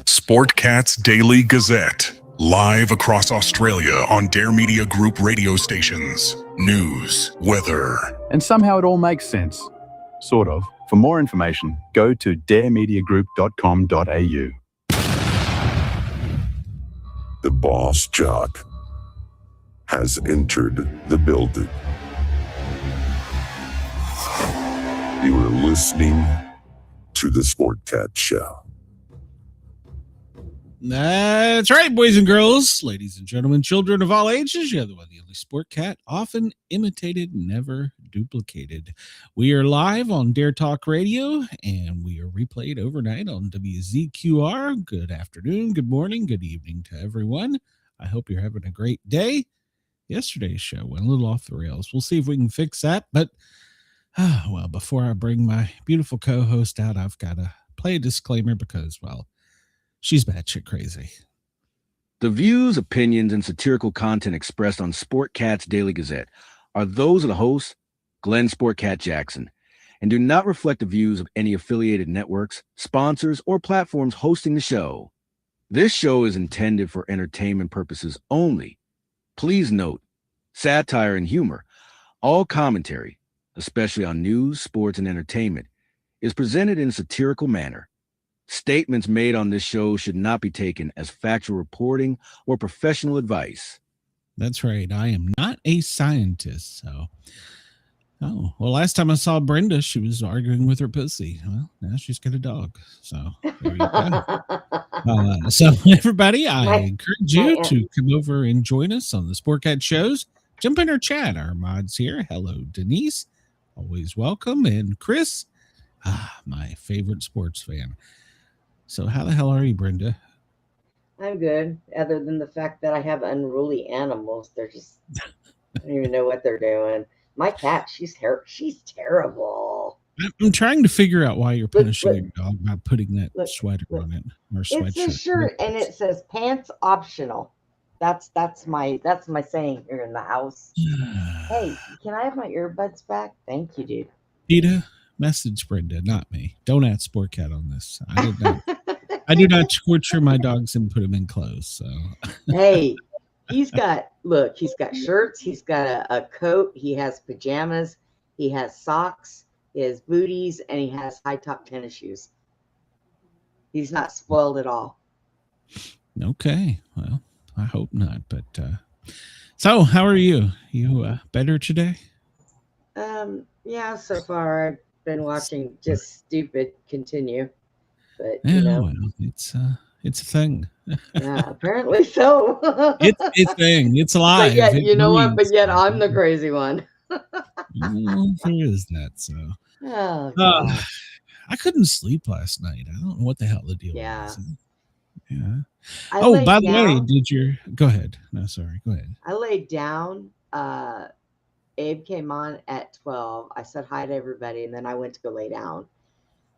Sportcat's Daily Gazette. Live across Australia on Dare Media Group radio stations. News, weather. And somehow it all makes sense. Sort of. For more information, go to daremediagroup.com.au. The boss jock has entered the building. You are listening to the Sportcat Show. That's right, boys and girls, ladies and gentlemen, children of all ages. You're the one, the only Sportcat, often imitated, never duplicated. We are live on Dare Talk Radio, and we are replayed overnight on WZQR. Good afternoon, good morning, good evening to everyone. I hope you're having a great day. Yesterday's show went a little off the rails. We'll see if we can fix that. But, well, before I bring my beautiful co-host out, I've got to play a disclaimer because, well, she's batshit crazy. The views, opinions, and satirical content expressed on Sportcat's Daily Gazette are those of the host, Glenn Sportcat Jackson, and do not reflect the views of any affiliated networks, sponsors, or platforms hosting the show. This show is intended for entertainment purposes only. Please note, satire and humor, all commentary, especially on news, sports, and entertainment, is presented in a satirical manner. Statements made on this show should not be taken as factual reporting or professional advice. That's right. I am not a scientist. So, well, last time I saw Brenda, she was arguing with her pussy. Well, now she's got a dog. So, there you go. So everybody, I encourage you to come over and join us on the Sportcat shows. Jump in our chat. Our mods here. Hello, Denise. Always welcome. And Chris, my favorite sports fan. So how the hell are you, Brenda? I'm good, other than the fact that I have unruly animals. They're just, I don't even know what they're doing. My cat, she's terrible. I'm trying to figure out why you're punishing your dog by putting that sweater on it. Or sweatshirt. It's a shirt, and it says pants optional. That's my saying here in the house. Hey, can I have my earbuds back? Thank you, dude. Peter, message Brenda, not me. Don't add Sportcat on this. I do not torture my dogs and put them in clothes. So hey, he's got shirts, he's got a coat, he has pajamas, he has socks, he has booties, and he has high top tennis shoes. He's not spoiled at all. Okay, well, I hope not. But so how are you? You better today? Yeah, so far I've been watching just stupid continue, but well, it's a thing. Yeah, apparently so. it's a thing. It's alive. But yet, you know what? But yet I'm the crazy one. Well, there is that. So, I couldn't sleep last night. I don't know what the hell the deal was. Yeah. By the way, go ahead. No, sorry. Go ahead. I laid down. Abe came on at 12. I said hi to everybody, and then I went to go lay down.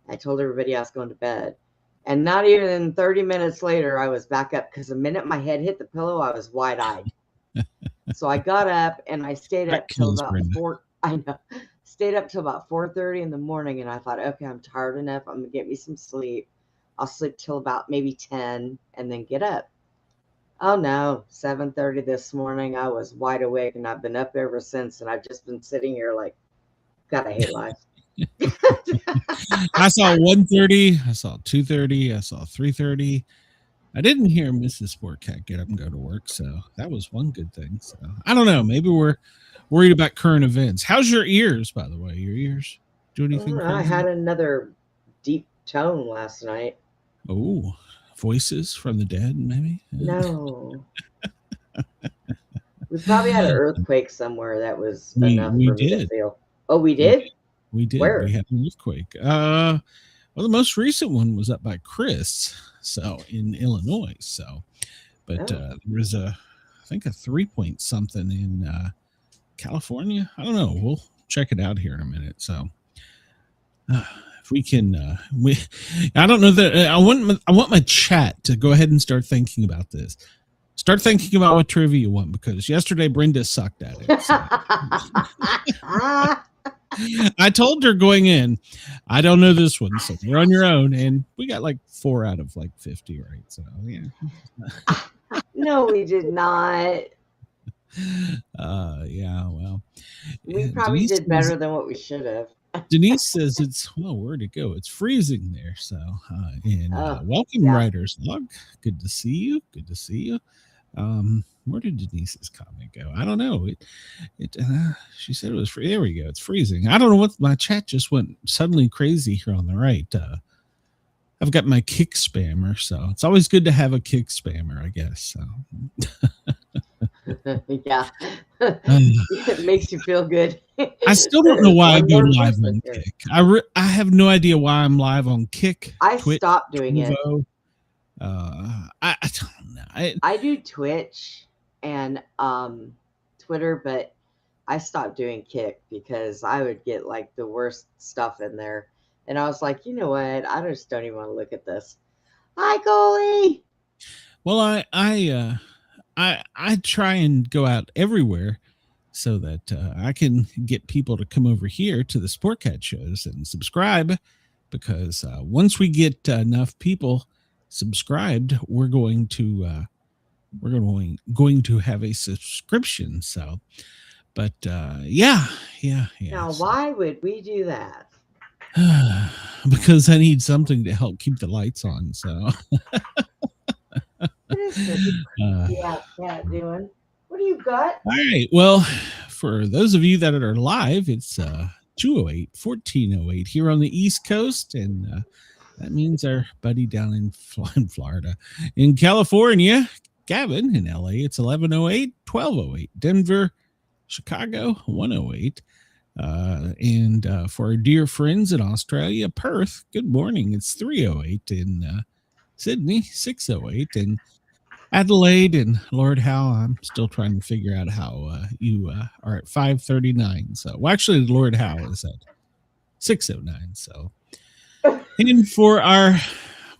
I told everybody I was going to bed. And not even 30 minutes later, I was back up because the minute my head hit the pillow, I was wide-eyed. So I got up, and I stayed up till about 4:30 in the morning, and I thought, okay, I'm tired enough. I'm going to get me some sleep. I'll sleep till about maybe 10 and then get up. Oh no, 7:30 this morning. I was wide awake, and I've been up ever since, and I've just been sitting here like, God, I hate life. I saw 1:30, I saw 2:30, I saw 3:30. I didn't hear Mrs. Sportcat get up and go to work, so that was one good thing. So I don't know, maybe we're worried about current events. How's your ears, by the way? Your ears do anything? I had another deep tone last night. Oh, voices from the dead, maybe? No. We probably had an earthquake somewhere that was enough for me to feel. Oh, we did? We did. Where? We had an earthquake. Well, the most recent one was up by Chris, so in Illinois. So, but there was I think a 3-point something in California. I don't know. We'll check it out here in a minute. So, if we can, I don't know that I want my chat to go ahead and start thinking about this. Start thinking about what trivia you want, because yesterday Brenda sucked at it. So. I told her going in, I don't know this one, so you're on your own. And we got like 4 out of like 50, right? So yeah. No, we did not. Yeah, well, We probably Denise did better than what we should have. Denise says it's, well, where'd it go? It's freezing there. So, welcome, yeah. Writer's Log. Good to see you. Good to see you. Where did Denise's comment go? I don't know. She said it was free. There we go. It's freezing. I don't know what, my chat just went suddenly crazy here on the right. I've got my kick spammer, so it's always good to have a kick spammer, I guess. So. Yeah. It makes you feel good. I still don't know why I go live on Kick. I have no idea why I'm live on Kick. I Twitch, stopped doing it. I don't know. I do Twitch and Twitter, but I stopped doing Kick because I would get like the worst stuff in there. And I was like, you know what? I just don't even want to look at this. Hi, goalie. Well, I try and go out everywhere so that I can get people to come over here to the Sportcat shows and subscribe, because once we get enough people subscribed, we're going to have a subscription. So, but yeah. Now, why would we do that? Because I need something to help keep the lights on. So. What is this cat doing? What do you got? All right. Well, for those of you that are live, it's 208-1408 here on the East Coast, and that means our buddy down in Florida. In California, Gavin in LA, it's 1108-1208. Denver, Chicago, 108. And for our dear friends in Australia, Perth, good morning. It's 308. In Sydney, 608. And Adelaide and Lord Howe, I'm still trying to figure out how you are at 539. So, well, actually, Lord Howe is at 609. So, and for our,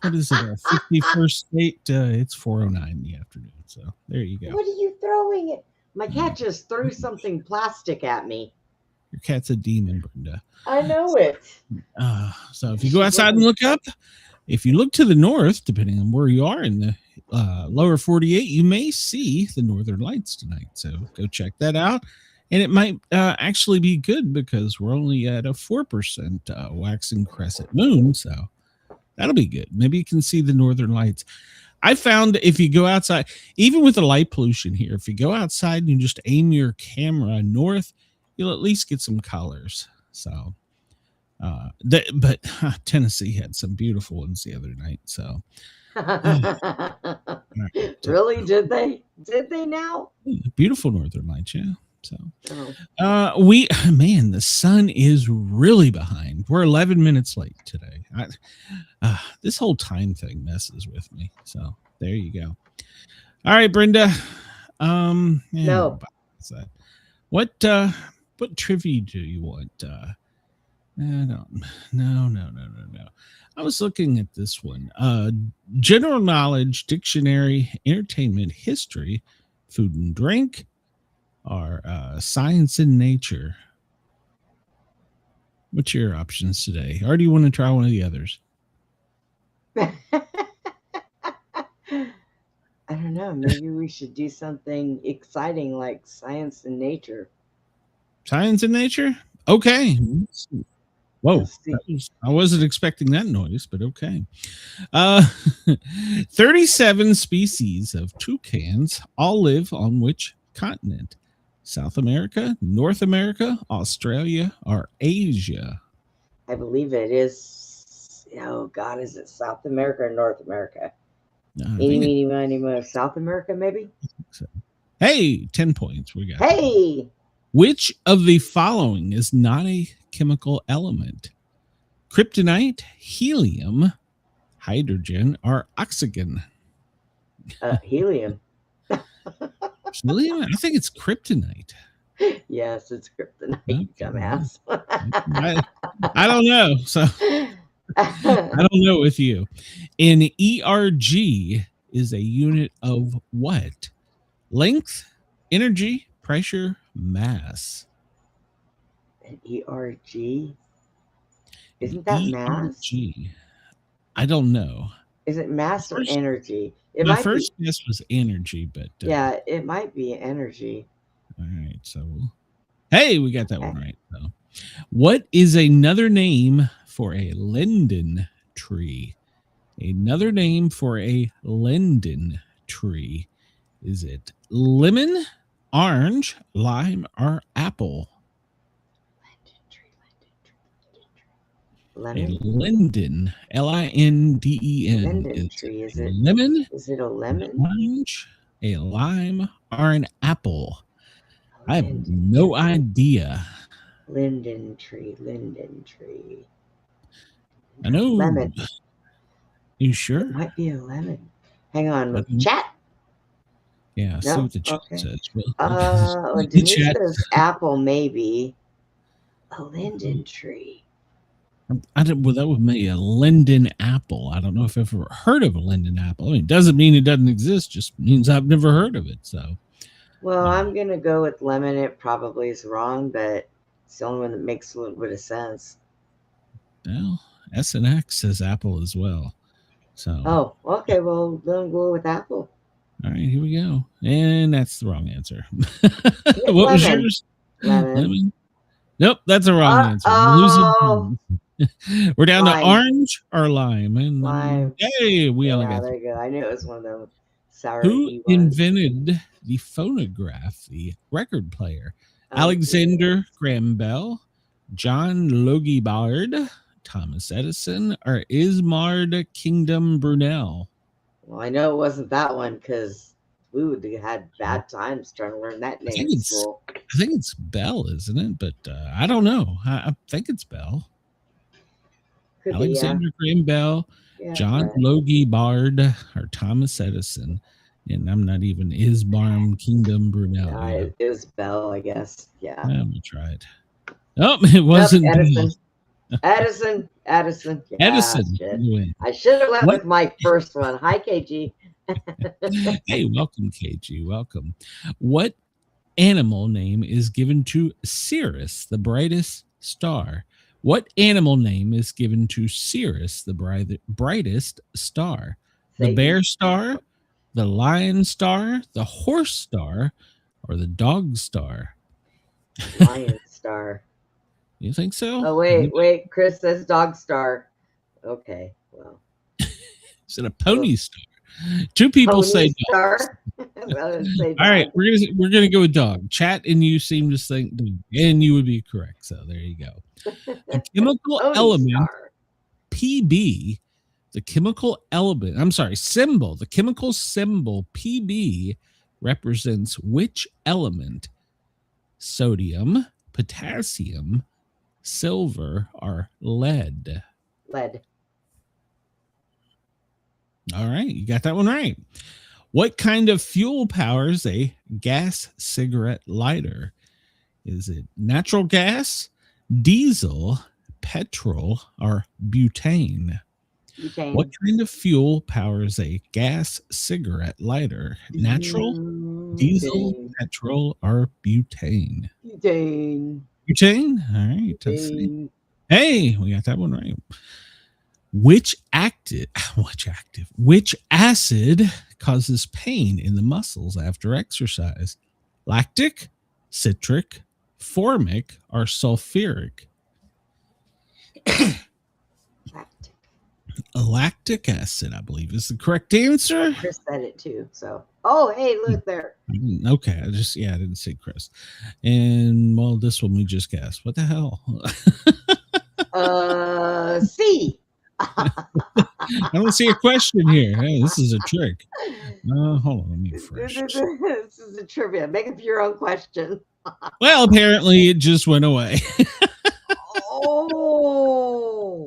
what is it, our 51st state, it's 409 in the afternoon. So, there you go. What are you throwing it? My cat just threw something plastic at me. Your cat's a demon, Brenda. I know it. So, if you go outside and look up, if you look to the north, depending on where you are in the lower 48, you may see the northern lights tonight. So go check that out. And it might actually be good because we're only at a 4% waxing crescent moon. So that'll be good. Maybe you can see the northern lights. I found if you go outside, even with the light pollution here, if you go outside and you just aim your camera north, you'll at least get some colors. So but Tennessee had some beautiful ones the other night. So really, did they now? Beautiful northern lights, yeah. So the sun is really behind. We're 11 minutes late today. This whole time thing messes with me. So there you go. All right, Brenda. No. What trivia do you want? No. I was looking at this one. General knowledge, dictionary, entertainment, history, food and drink, or science and nature. What's your options today? Or do you want to try one of the others? I don't know. Maybe we should do something exciting like science and nature. Science and nature? Okay. Whoa, I wasn't expecting that noise, but okay. 37 species of toucans all live on which continent? South America, North America, Australia, or Asia? I believe it is. Oh, God, is it South America or North America? South America, maybe? So. Hey, 10 points. We got. Hey! Which of the following is not a chemical element? Kryptonite, helium, hydrogen, or oxygen? Helium. Helium? I think it's kryptonite. Yes, it's kryptonite, okay. Dumbass. I don't know. So I don't know with you. An ERG is a unit of what? Length, energy, pressure, mass. An ERG? Isn't that mass? ERG. I don't know. Is it mass or energy? It My might first guess was energy, but yeah, it might be energy. all right. So, hey, we got that one right. So, what is another name for a linden tree? Another name for a linden tree. Is it lemon, orange, lime, or apple? Lemon? A linden, L-I-N-D-E-N. Linden tree. Is it lemon? Is it a lemon? Orange, a lime, or an apple? I have no idea. Linden tree. Linden tree. I know. Lemon. You sure? It might be a lemon. Hang on. Lemon. Chat. Yeah, see what the chat says. Denise says apple, maybe. A linden tree. Well, that would be a linden apple. I don't know if I've ever heard of a linden apple. I mean, it doesn't mean it doesn't exist, just means I've never heard of it. So, well, I'm going to go with lemon. It probably is wrong, but it's the only one that makes a little bit of sense. Well, SNX says apple as well. So, oh, okay. Well, then go with apple. All right, here we go. And that's the wrong answer. What was yours? Lemon. Nope, that's a wrong answer. We're down to orange or lime. And lime. Hey, we only got there you go. I knew it was one of them sour. Who invented the phonograph, the record player? Alexander Graham Bell, John Logie Bard, Thomas Edison, or Ismard Kingdom Brunel? Well, I know it wasn't that one because we would have had bad times trying to learn that name in school. I think it's Bell, isn't it? But I don't know. I think it's Bell. Could Alexander Graham Bell, John Logie Bard, or Thomas Edison. And I'm not even Isbarm Kingdom Brunel. It was Bell, I guess. Yeah. I'm going to try it. Oh, it wasn't Edison. Edison. Yeah, Edison. I should have went with my first one. Hi, KG. Hey, welcome, KG. Welcome. What animal name is given to Sirius, the brightest star? What animal name is given to Sirius, the brightest star? The bear star, the lion star, the horse star, or the dog star? Lion star. You think so? Oh, wait. Chris says dog star. Okay, well. Is it a pony star? Two people say star. All right, we're gonna go with dog. Chat and you seem to think, and you would be correct. So there you go. The chemical element PB, the chemical element. I'm sorry, symbol. The chemical symbol PB represents which element? Sodium, potassium, silver, or lead? Lead. All right, you got that one right. What kind of fuel powers a gas cigarette lighter? Is it natural gas, diesel, petrol, or butane? Butane. What kind of fuel powers a gas cigarette lighter? Natural, diesel, petrol, or butane? Butane. Butane? All right. Butane. Hey, we got that one right. Which acid causes pain in the muscles after exercise? Lactic, citric, formic, or sulfuric? Lactic. Lactic acid, I believe, is the correct answer. Chris said it too. So, oh, hey, look there. Okay, I didn't see Chris. And well, this one we just guessed. What the hell? C. I don't see a question here. Hey, this is a trick. Hold on, let me refresh. This is a trivia. Make up your own question. Well, apparently it just went away. Oh,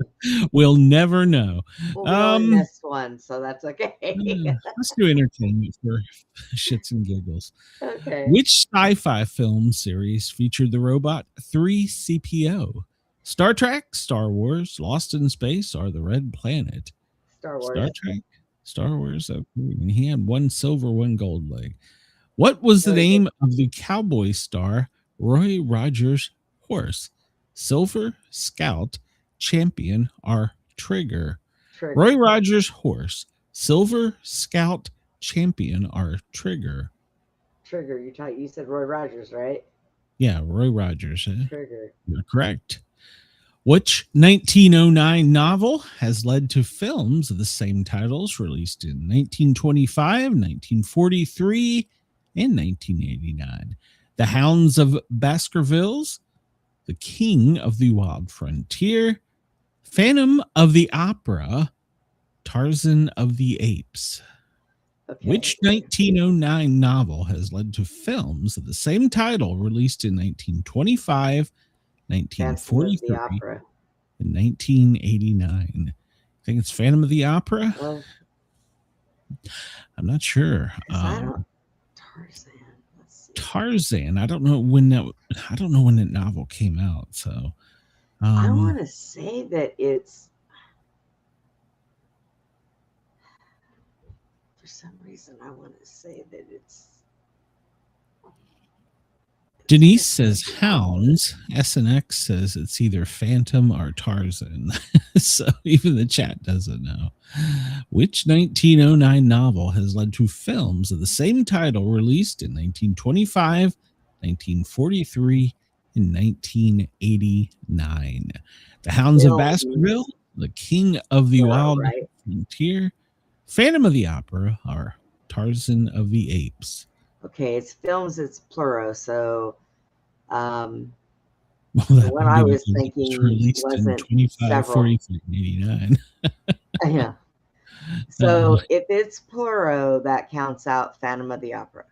we'll never know. Well, we missed one, so that's okay. Let's do entertainment for shits and giggles. Okay. Which sci-fi film series featured the robot 3CPO? Star Trek, Star Wars, Lost in Space, or The Red Planet? Star Wars. Star Trek, Star Wars. Okay. And he had one silver, one gold leg. What was the name of the cowboy star Roy Rogers' horse? Silver Scout Champion are Trigger. Trigger. Roy Rogers' horse, Silver Scout Champion are Trigger. Trigger. You said Roy Rogers, right? Yeah, Roy Rogers. Trigger. You're correct. Which 1909 novel has led to films of the same titles released in 1925, 1943, and 1989? The Hounds of Baskervilles, The King of the Wild Frontier, Phantom of the Opera, Tarzan of the Apes. Okay. Which 1909 novel has led to films of the same title released in 1925, 1943, and 1989? I think it's Phantom of the Opera. Well, I'm not sure. Tarzan. Let's see. Tarzan. I don't know when that novel came out. So I want to say that it's. For some reason, I want to say that it's. Denise says Hounds. SNX says it's either Phantom or Tarzan. So even the chat doesn't know. Which 1909 novel has led to films of the same title released in 1925, 1943, and 1989? The Hounds of Baskerville, The King of the Wild Frontier, Phantom of the Opera, or Tarzan of the Apes. Okay, it's films, it's plural, so Well, the one I was thinking released wasn't in 25, several. 43, 89. Yeah. So if it's plural, that counts out Phantom of the Opera.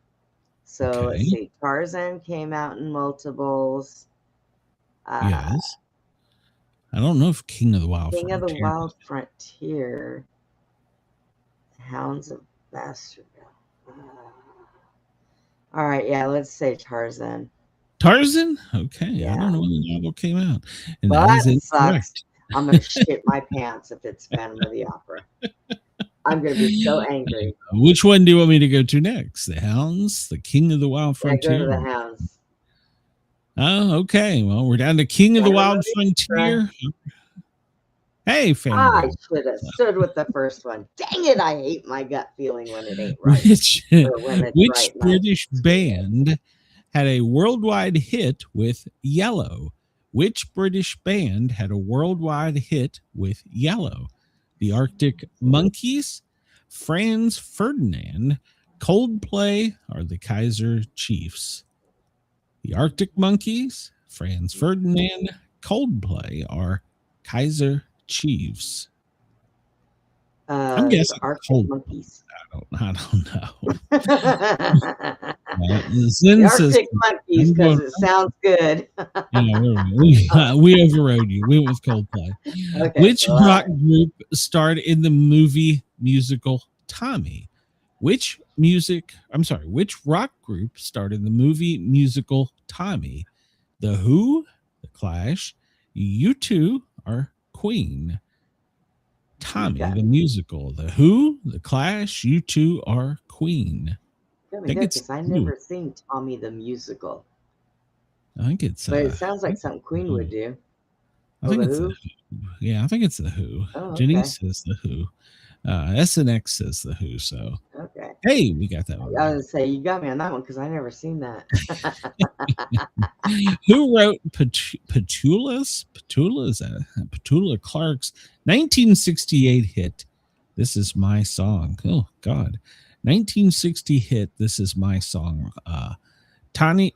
So let's see. Tarzan came out in multiples. Yes. I don't know if King of the Wild King Frontier. of the Wild Frontier. Hounds of Baskerville. All right, yeah, let's say Tarzan. Tarzan? Okay, Yeah. I don't know when the novel came out. And Well, that that is sucks. incorrect. I'm going to shit my pants if it's Phantom of the Opera. I'm going to be so angry. Which one do you want me to go to next? The Hounds, The King of the Wild Yeah, Frontier? go to the Hounds. Oh, okay. Well, we're down to King of the Wild Frontier. Hey, family. I should have stood with the first one. Dang it, I hate my gut feeling when it ain't right. Which right, British band had a worldwide hit with Yellow? Which British band had a worldwide hit with Yellow? The Arctic Monkeys, Franz Ferdinand, Coldplay, or the Kaiser Chiefs? The Arctic Monkeys, Franz Ferdinand, Coldplay, or Kaiser Chiefs? I'm guessing Arctic Monkeys. I don't know. The Arctic Monkeys, because it sounds good. Yeah, we overrode you. We went with Coldplay. Okay, Which rock group starred in the movie musical Tommy? Which rock group starred in the movie musical Tommy? The Who, The Clash, U2, or Queen? Tommy, the musical. The Who, The Clash, U2, or Queen? I never seen Tommy the musical. I think it's. But it sounds like something Queen would do. I think it's the Who. Yeah, I think it's the Who. Oh, okay. Jenny says the Who. SNX says the Who. So okay. Hey, we got that one. I was gonna say you got me on that one because I never seen that. Who wrote Petula Clark's 1968 hit "This Is My Song"? Oh God, 1960 hit "This Is My Song." Tony.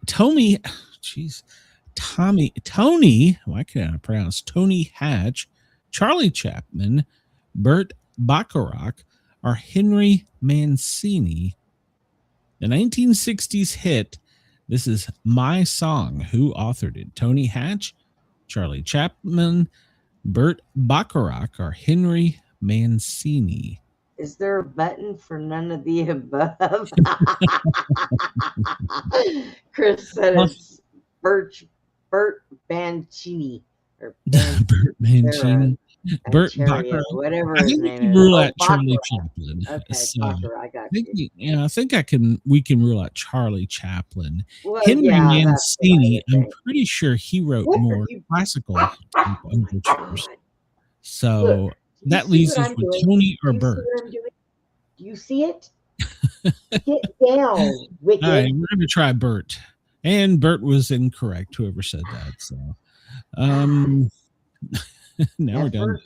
Why can't I pronounce Tony Hatch, Charlie Chaplin, Burt Bacharach, or Henry Mancini? The 1960s hit "This Is My Song." Who authored it? Tony Hatch, Charlie Chaplin, Burt Bacharach, or Henry Mancini? Is there a button for none of the above? Chris said it's Burt Mancini. Or Burt Mancini. Burt Chariot, Bacharach. whatever I his think we name can is. rule Oh, out Charlie Baccarat. Chaplin. Okay, So, Baccarat, I got I think you. we can rule out Charlie Chaplin. Well, Henry yeah, that's what I Mancini, would I'm think. pretty sure he wrote What are more you? classical Oh my overtures. God! So Look, do you that see leaves what us I'm with doing? Tony Do or you see Bert. what I'm doing? Do you see it? Get down, wicked. All right, we're going to try Bert. And Bert was incorrect, whoever said that. So now we're done. Effort.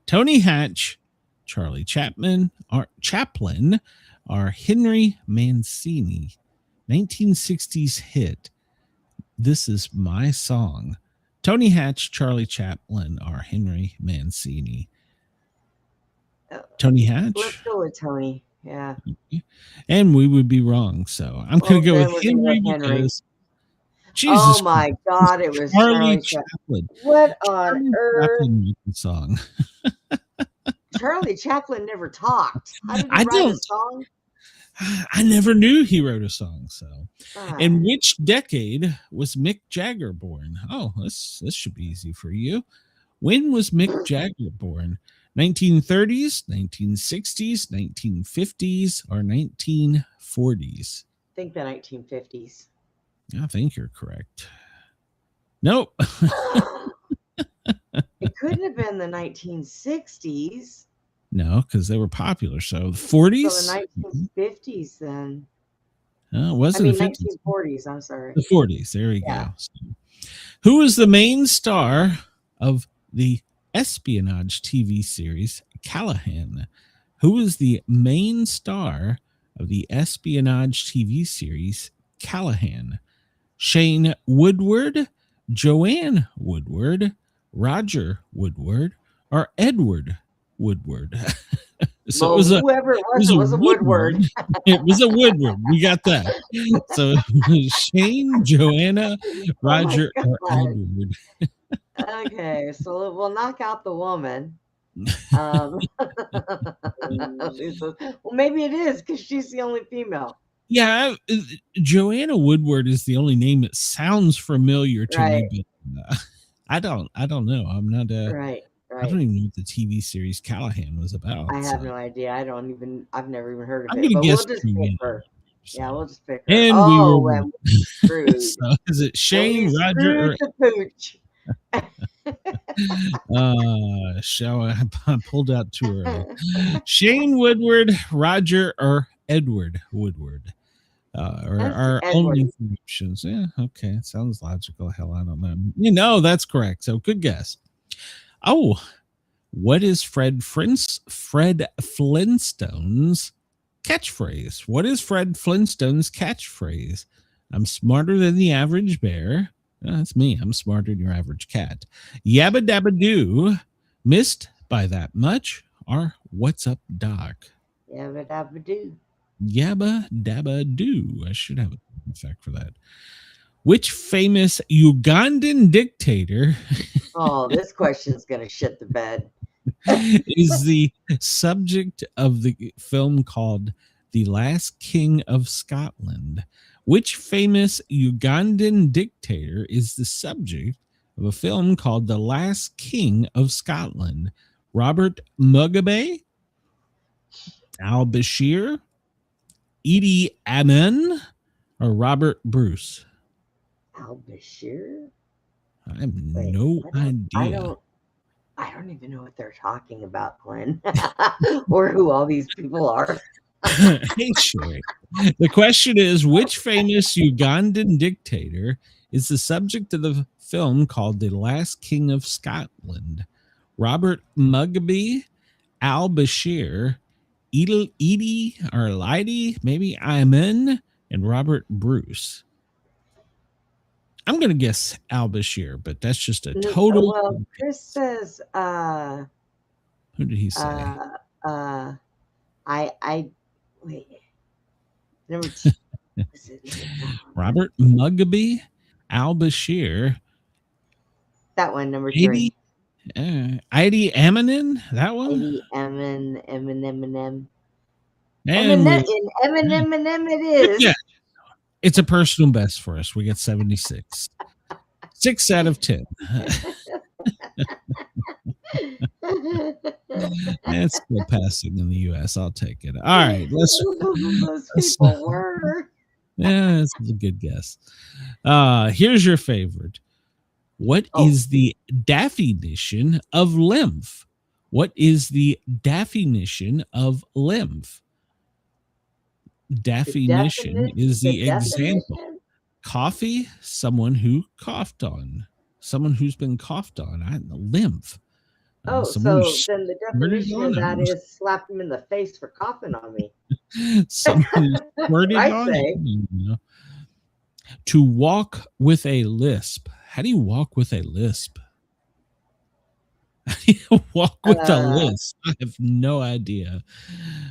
Tony Hatch, Charlie Chaplin, or Henry Mancini. 1960s hit. This is my song. Tony Hatch, Charlie Chaplin, or Henry Mancini. Tony Hatch. Let's go with Tony. Yeah. And we would be wrong. So I'm going to go then with we're gonna Henry go Henry. because Jesus Oh my Christ, God! It was Charlie Charlie Chaplin. Chaplin. What on earth? Chaplin wrote the song. Charlie Chaplin never talked. How did he I write a don't- song? I never knew he wrote a song. So, God. in which decade was Mick Jagger born? Oh, this should be easy for you. When was Mick Jagger born? 1930s, 1960s, 1950s, or 1940s? I think the 1950s. I think you're correct. Nope. It couldn't have been the 1960s. No, because they were popular. So the 40s? So the 1950s then. It wasn't the 50s. 1940s. I'm sorry. The 40s. There we Yeah. go. So, who is the main star of the espionage TV series Callahan? Who is the main star of the espionage TV series Callahan? Shane Woodward, Joanne Woodward, Roger Woodward, or Edward Woodward? So Well, it was a whoever it was a Woodward. It was a Woodward. We got that. So Shane, Joanna, Roger, or God. Edward. Okay, so we'll knock out the woman. Well, maybe it is because she's the only female. Yeah, Joanna Woodward is the only name that sounds familiar to Right. me. But, I don't know. I'm not Right. I don't even know what the TV series Callahan was about. I have so. no idea. I've never even heard of I'm it. gonna But guess we'll just pick Joanna. her. So. Yeah, we'll just pick her. And oh, we were and we screwed. So is it Shane, We Roger, or screwed the pooch. I pulled out too early. Shane Woodward, Roger, or Edward Woodward? Or That's our Edward. only options. Yeah, okay. Sounds logical. Hell, I don't know. That's correct. So good guess. Oh, what is Fred Flintstone's catchphrase? What is Fred Flintstone's catchphrase? I'm smarter than the average bear. That's me. I'm smarter than your average cat. Yabba dabba doo. Missed by that much. Or what's up, Doc? Yabba dabba doo. Yabba dabba doo. I should have an effect for that. Which famous Ugandan dictator Oh, this question's gonna shit the bed. is the subject of the film called The Last King of Scotland? Which famous Ugandan dictator is the subject of a film called The Last King of Scotland? Robert Mugabe, al-Bashir, Idi Amin, or Robert Bruce? Al-Bashir? I have no idea. I don't even know what they're talking about, Glenn, or who all these people are. Hey, Sherry. The question is, which famous Ugandan dictator is the subject of the film called The Last King of Scotland? Robert Mugabe, al-Bashir, Idi or Lidi, maybe Amin, and Robert Bruce. I'm going to guess al-Bashir, but that's just a total. Well, Chris says, who did he say? Wait. Number two. Robert Mugabe, al-Bashir. That one, number three. Idi Amin, that one? Idi Amin, Eminem. And Eminem it is. Yeah. It's a personal best for us. We got 76. 6 out of 10. It's still passing in the U.S. I'll take it. All right, Those people were. Yeah, that's a good guess. Here's your favorite. What Oh. is the definition of lymph? What is the definition of lymph? Definition is the example. definition? Coffee, someone who coughed on. Someone who's been coughed on. Lymph. Oh, someone who so then the squirted definition on of that him. is slap him in the face for coughing on me. Someone who squirted I on say. him, you know. To walk with a lisp. How do you walk with a lisp? How do you walk with a lisp? I have no idea.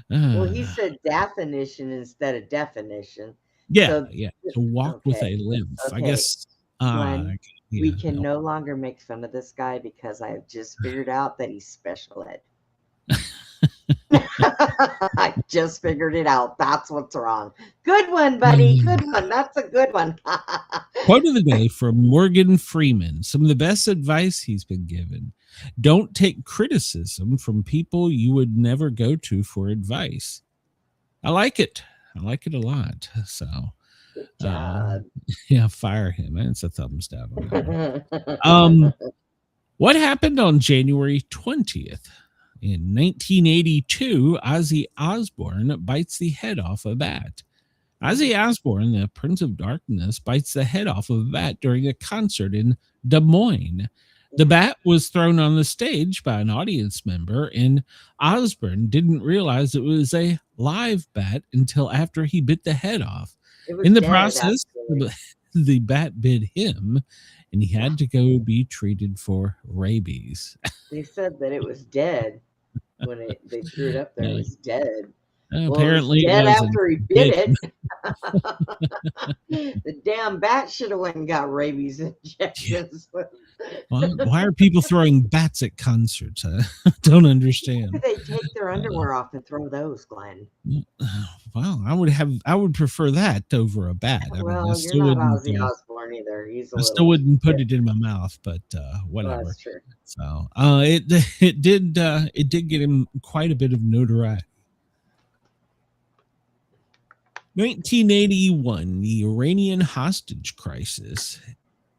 Well, he said definition instead of definition. Yeah, So- yeah. To walk with okay, a lymph. I okay. guess. Glenn, Yeah, we can no. no longer make fun of this guy because I have just figured out that he's special ed. I just figured it out. That's what's wrong. Good one, buddy. Good one. That's a good one. Quote of the day from Morgan Freeman. Some of the best advice he's been given. Don't take criticism from people you would never go to for advice. I like it. I like it a lot. So, Good job. yeah, fire him. It's a thumbs down on that. What happened on January 20th? In 1982, Ozzy Osbourne bites the head off a bat. Ozzy Osbourne, the Prince of Darkness, bites the head off of a bat during a concert in Des Moines. The bat was thrown on the stage by an audience member, and Osbourne didn't realize it was a live bat until after he bit the head off. It was In the dead, process, actually. the bat bit him, and he had to go be treated for rabies. They said that it was dead when they threw it up there. It was dead. Apparently, well, it was dead wasn't. after he bit it. The damn bat should have went and got rabies injections. Why are people throwing bats at concerts? I don't understand. They take their underwear off and throw those, Glenn. Well, I would prefer that over a bat. I mean, Well, I you're still not wouldn't, Ozzy Osbourne either. He's a I still little wouldn't put shit. it in my mouth, but Well, whatever. that's true. So it did get him quite a bit of notoriety. 1981, the Iranian hostage crisis.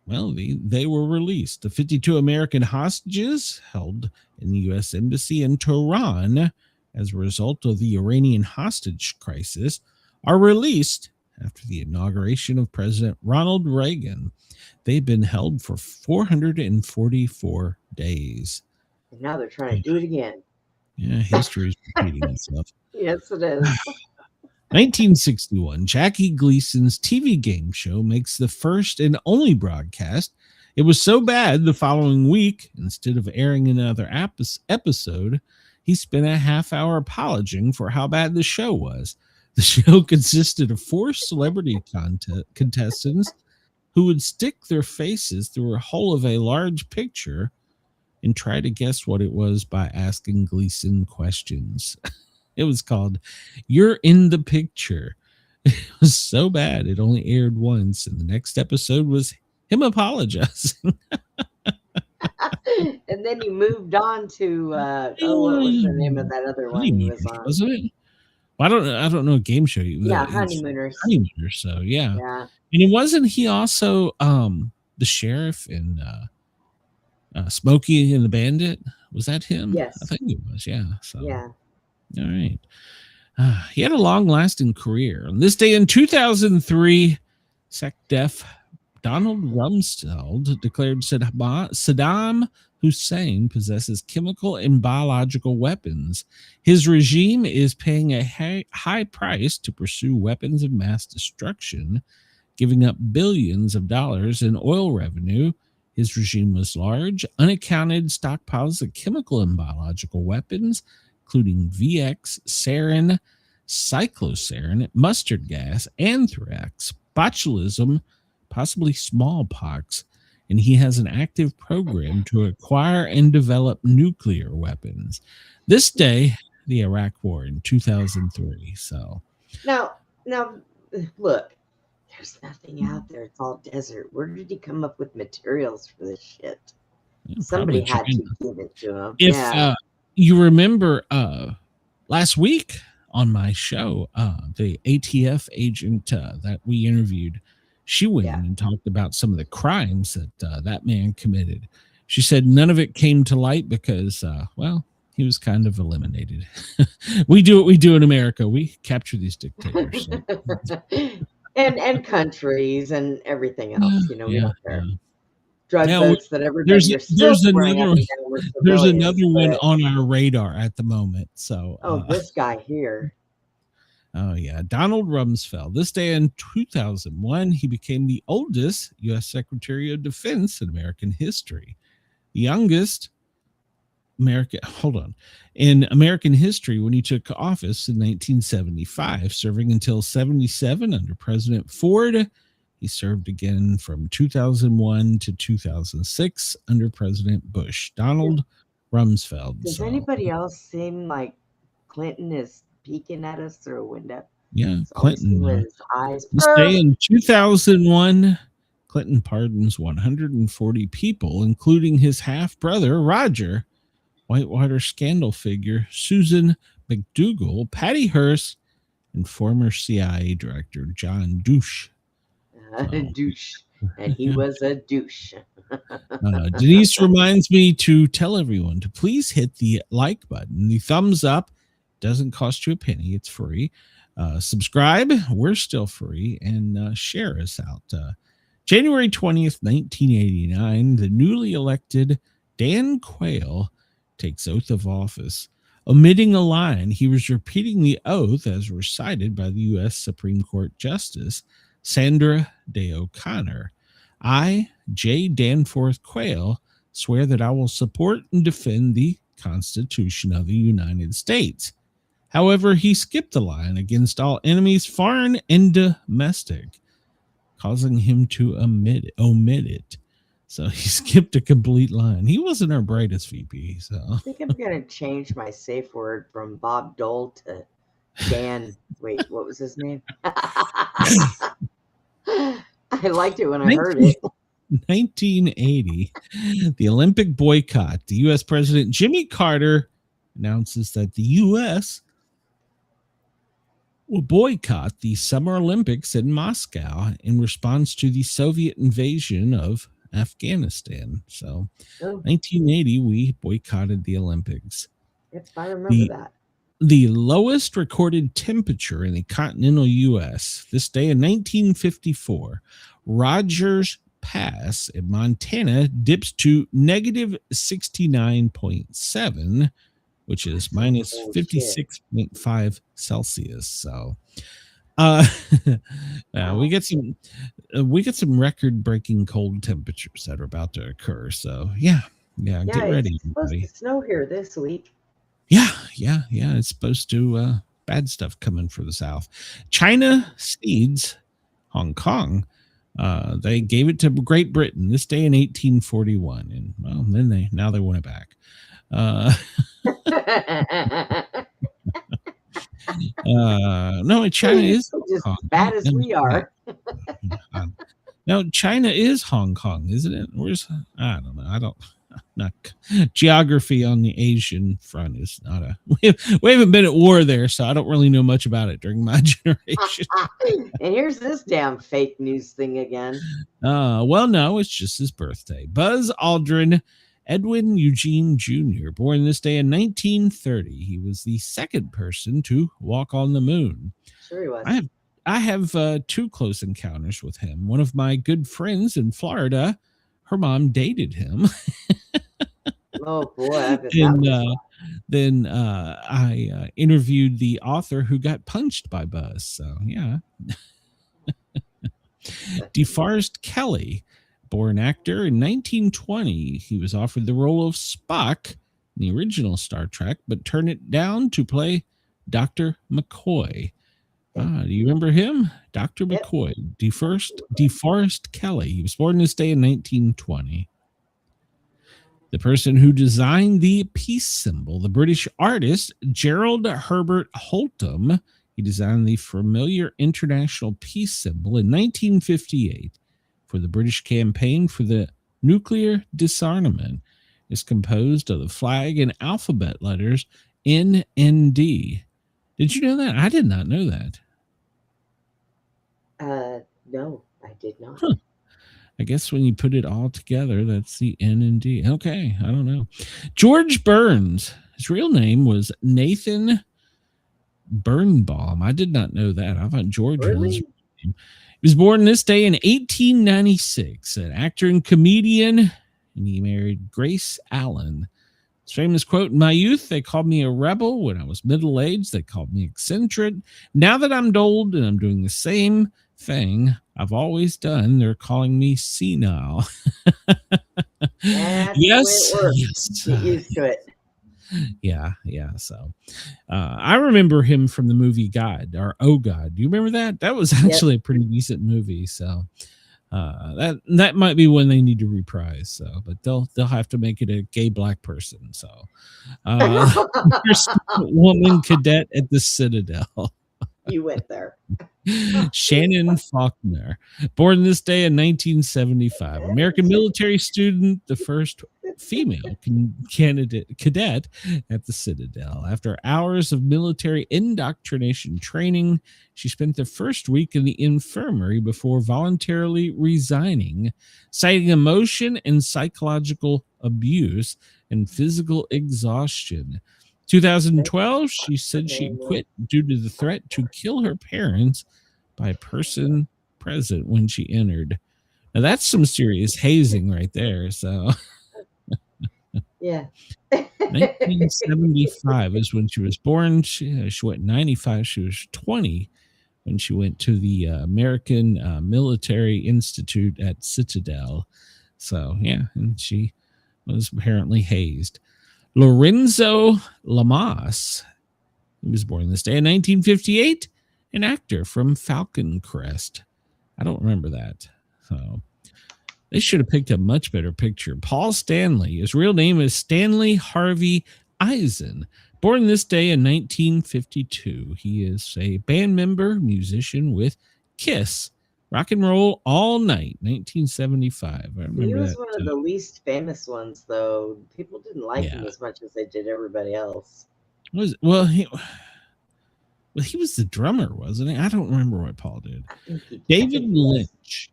Well, they were released. The 52 American hostages held in the U.S. Embassy in Tehran as a result of the Iranian hostage crisis are released after the inauguration of President Ronald Reagan. They've been held for 444 days. And now they're trying to do it again. Yeah, history is repeating itself. Yes, it is. 1961, Jackie Gleason's TV game show makes the first and only broadcast. It was so bad the following week, instead of airing another episode, he spent a half-hour apologizing for how bad the show was. The show consisted of 4 celebrity contestants who would stick their faces through a hole of a large picture and try to guess what it was by asking Gleason questions. It was called You're in the Picture. It was so bad it only aired once, and the next episode was him apologizing. And then he moved on to what was the name of that other one he was on? Wasn't it? Well, I don't know a game show. Yeah, Honeymooners. Honeymooners, so yeah. Yeah. And it wasn't he also the sheriff in Smokey and the Bandit? Was that him? Yes. I think it was, yeah. So Yeah. all right. He had a long-lasting career. On this day in 2003, SecDef Donald Rumsfeld declared Saddam Hussein possesses chemical and biological weapons. His regime is paying a high price to pursue weapons of mass destruction, giving up billions of dollars in oil revenue. His regime was large, unaccounted stockpiles of chemical and biological weapons, including VX, sarin, cyclosarin, mustard gas, anthrax, botulism, possibly smallpox, and he has an active program to acquire and develop nuclear weapons. This day, the Iraq War in 2003. So Now, look, there's nothing out there. It's all desert. Where did he come up with materials for this shit? Yeah, Somebody probably had China. to give it to him. If Yeah. you remember last week on my show, the ATF agent that we interviewed, she went in and talked about some of the crimes that that man committed. She said none of it came to light because, well, he was kind of eliminated. We do what we do in America. We capture these dictators. So. and countries and everything else. You know, we don't care. Drug Now, boats that everybody are still swearing up and down were there's civilians. another one on our radar at the moment. So, this guy here. Oh, yeah. Donald Rumsfeld. This day in 2001, he became the oldest U.S. Secretary of Defense in American history. The youngest in American history when he took office in 1975, serving until 77 under President Ford. He served again from 2001 to 2006 under President Bush. Donald Rumsfeld. Does anybody else seem like Clinton is peeking at us through a window? Yeah, Clinton. His eyes. This day in 2001, Clinton pardons 140 people, including his half-brother, Roger, Whitewater scandal figure Susan McDougal, Patty Hearst, and former CIA Director John Douche. Douche. And he was a douche. Denise reminds me to tell everyone to please hit the like button. The thumbs up doesn't cost you a penny. It's free. Subscribe. We're still free. And share us out. January 20th, 1989, the newly elected Dan Quayle takes oath of office. Omitting a line, he was repeating the oath as recited by the U.S. Supreme Court Justice Sandra Day O'Connor. I, J. Danforth Quayle, swear that I will support and defend the Constitution of the United States. However, he skipped the line against all enemies, foreign and domestic, causing him to omit it. So he skipped a complete line. He wasn't our brightest VP. So I think I'm going to change my safe word from Bob Dole to Dan. Wait, what was his name? I liked it when I heard it. 1980, the Olympic boycott. The U.S. President Jimmy Carter announces that the U.S. will boycott the Summer Olympics in Moscow in response to the Soviet invasion of Afghanistan. So, 1980, we boycotted the Olympics. Yep, I remember that. The lowest recorded temperature in the continental U.S. this day in 1954, Rogers Pass in Montana dips to negative 69.7, which is minus 56.5 Celsius. So, we get some record-breaking cold temperatures that are about to occur. So, get ready. It's supposed to snow here this week. Yeah. It's supposed to bad stuff coming for the South. China cedes Hong Kong. They gave it to Great Britain this day in 1841, and well, then they want it back. No, China is just as bad as we are. No, China is Hong Kong, isn't it? I don't know. Not geography on the Asian front is not we haven't been at war there, so I don't really know much about it during my generation. And here's this damn fake news thing again. Well, no, it's just his birthday. Buzz Aldrin Edwin Eugene Jr., born this day in 1930. He was the second person to walk on the moon. Sure he was. I have two close encounters with him. One of my good friends in Florida, her mom dated him. Oh boy! Then I interviewed the author who got punched by Buzz. So yeah. DeForest Kelley, born actor in 1920, he was offered the role of Spock in the original Star Trek, but turned it down to play Dr. McCoy. Do you remember him? Dr. McCoy, DeForest Kelley. He was born this day in 1920. The person who designed the peace symbol, the British artist Gerald Herbert Holtham. He designed the familiar international peace symbol in 1958 for the British campaign for the nuclear disarmament. is composed of the flag and alphabet letters N and D. Did you know that? I did not know that. No, I did not. Huh. I guess when you put it all together, that's the N and D. Okay, I don't know. George Burns. His real name was Nathan Birnbaum. I did not know that. I thought George was his real name. He was born this day in 1896, an actor and comedian, and he married Grace Allen. His famous quote, "In my youth, they called me a rebel. When I was middle-aged, they called me eccentric. Now that I'm old and I'm doing the same thing I've always done, they're calling me senile." Yes. Get used to it. Yeah. So I remember him from the movie God, or Oh God. Do you remember that? That was actually a pretty decent movie. So that might be one they need to reprise. So, but they'll have to make it a gay black person. So first woman cadet at the Citadel. You went there. Shannon Faulkner, born this day in 1975, American military student, the first female cadet at the Citadel. After hours of military indoctrination training, she spent the first week in the infirmary before voluntarily resigning, citing emotion and psychological abuse and physical exhaustion. 2012, she said she quit due to the threat to kill her parents by a person present when she entered. Now that's some serious hazing right there. So yeah. 1975 is when she was born. She went 95. She was 20 when she went to the American Military Institute at Citadel. So yeah, and she was apparently hazed. Lorenzo Lamas, he was born this day in 1958, an actor from Falcon Crest. I don't remember that. So they should have picked a much better picture. Paul Stanley, his real name is Stanley Harvey Eisen, born this day in 1952. He is a band member, musician with Kiss. Rock and Roll All Night, 1975. I remember he was that, one of the least famous ones, though. People didn't like him as much as they did everybody else. He was the drummer, wasn't he? I don't remember what Paul did. David Lynch,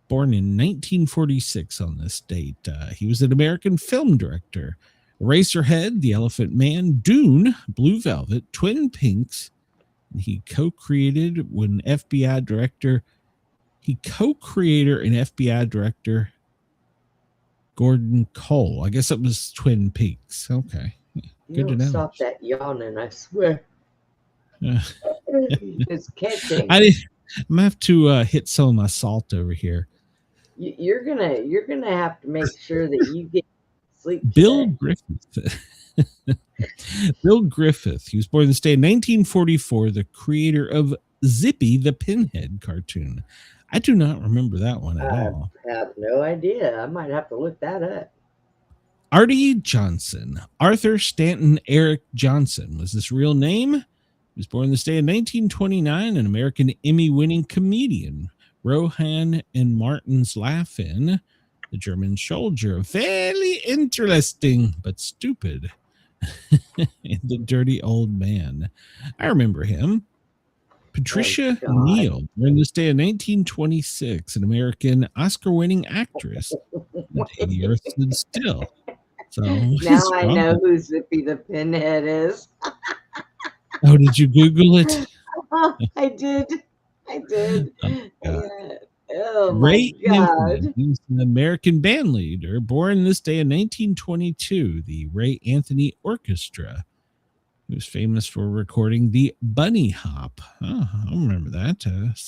born in 1946 on this date. He was an American film director. Eraserhead, The Elephant Man, Dune, Blue Velvet, Twin Peaks. And he co-creator and FBI director Gordon Cole. I guess it was Twin Peaks. Okay. Good to know. Stop that yawning, I swear. It's catching. I'm gonna have to hit some of my salt over here. You're gonna have to make sure that you get sleep. Bill Griffith. Bill Griffith. He was born this day in 1944, the creator of Zippy the Pinhead cartoon. I do not remember that one at all. I have no idea. I might have to look that up. Artie Johnson. Arthur Stanton Eric Johnson was his real name. He was born this day in 1929, an American Emmy-winning comedian. Rohan and Martin's Laugh-In, the German soldier, very interesting but stupid, and the Dirty Old Man. I remember him. Patricia Neal, born this day in 1926, an American Oscar-winning actress. The day the Earth stood still. So now I know who Zippy the Pinhead is. Oh, did you Google it? I did. Oh Ray my God. Anthony, he's an American band leader, born this day in 1922, the Ray Anthony Orchestra. He was famous for recording the Bunny Hop. Oh, I remember that. And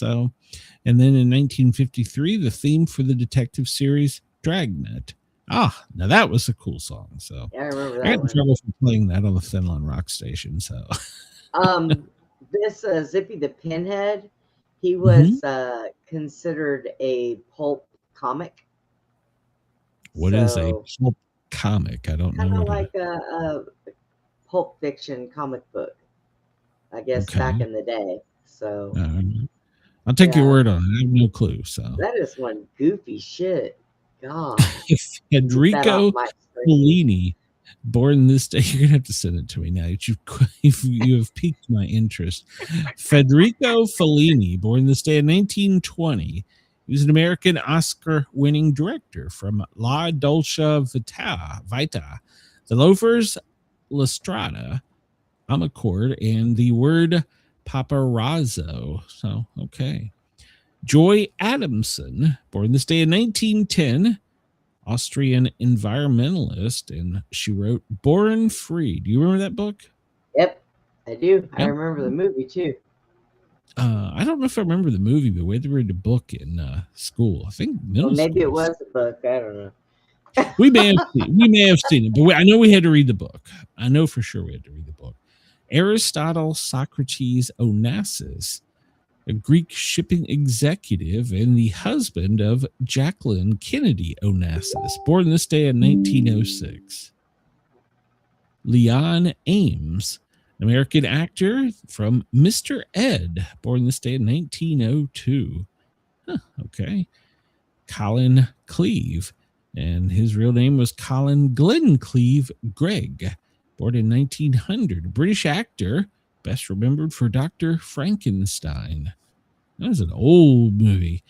then in 1953, the theme for the detective series Dragnet. Ah, now that was a cool song. So yeah, I remember that. I got in trouble for playing that on the Thin Line Rock station. So, this Zippy the Pinhead, he was considered a pulp comic. What is a pulp comic? I don't know. Kind of like a Pulp Fiction comic book, I guess, back in the day. So I'll take your word on it. I have no clue. So that is one goofy shit. God. Get that Federico off my screen. Fellini, born this day. You're gonna have to send it to me now. You have piqued my interest. Federico Fellini, born this day in 1920. He was an American Oscar-winning director from La Dolce Vita, The Loafers, La Strada, Amarcord, and The Word Paparazzo. So, okay. Joy Adamson, born this day in 1910, Austrian environmentalist, and she wrote Born Free. Do you remember that book? Yep, I do. Yep. I remember the movie too. I don't know if I remember the movie, but we had to read the book in school. I think middle school. Maybe it was a book. I don't know. We may have seen it, but I know we had to read the book. I know for sure we had to read the book. Aristotle Socrates Onassis, a Greek shipping executive and the husband of Jacqueline Kennedy Onassis, born this day in 1906. Leon Ames, an American actor from Mr. Ed, born this day in 1902. Okay. Colin Cleave, and his real name was Colin Glenn Cleave Gregg, born in 1900. British actor, best remembered for Dr. Frankenstein. That was an old movie.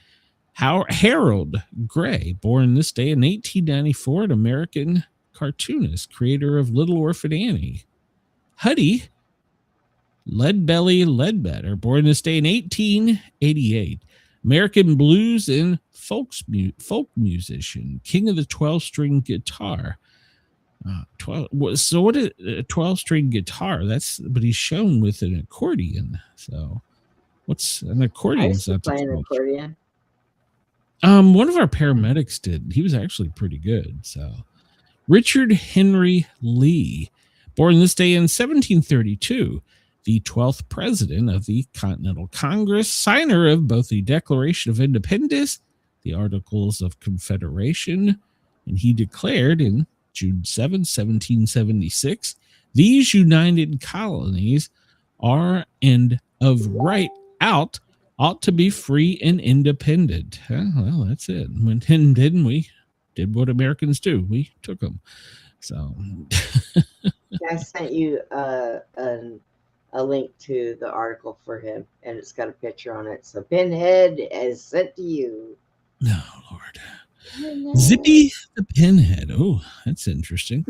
Harold Gray, born this day in 1894, an American cartoonist, creator of Little Orphan Annie. Huddy Leadbelly Ledbetter, born this day in 1888, American blues and folk musician, king of the 12-string guitar. So what is a 12-string guitar? But he's shown with an accordion. So what's an accordion? I used to play an accordion. One of our paramedics did. He was actually pretty good. So Richard Henry Lee, born this day in 1732, the 12th president of the Continental Congress, signer of both the Declaration of Independence, the Articles of Confederation, and he declared in June 7, 1776, these united colonies are and of right out ought to be free and independent. Well, that's it. Then we did what Americans do. We took them. So I sent you a link to the article for him, and it's got a picture on it. So Pinhead is sent to you. No, Lord. Zippy the Pinhead. Oh, that's interesting.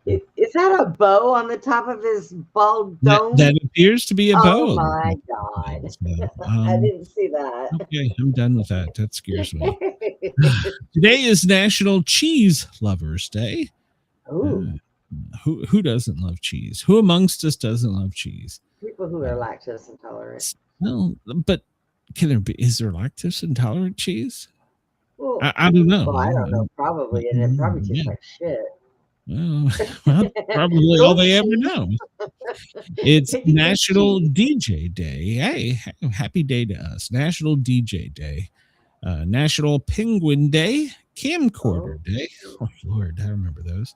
Is that a bow on the top of his bald dome? That appears to be a bow. Oh my God. I didn't see that. Okay, I'm done with that. That scares me. Today is National Cheese Lovers Day. Who doesn't love cheese? Who amongst us doesn't love cheese? People who are lactose intolerant. No, but is there lactose intolerant cheese? Well, I don't know. Well, I don't know. Probably, and it probably tastes like shit. Well, probably all they ever know. It's National DJ Day. Hey, happy day to us. National DJ Day. National Penguin Day. Camcorder Day. Oh, Lord, I remember those.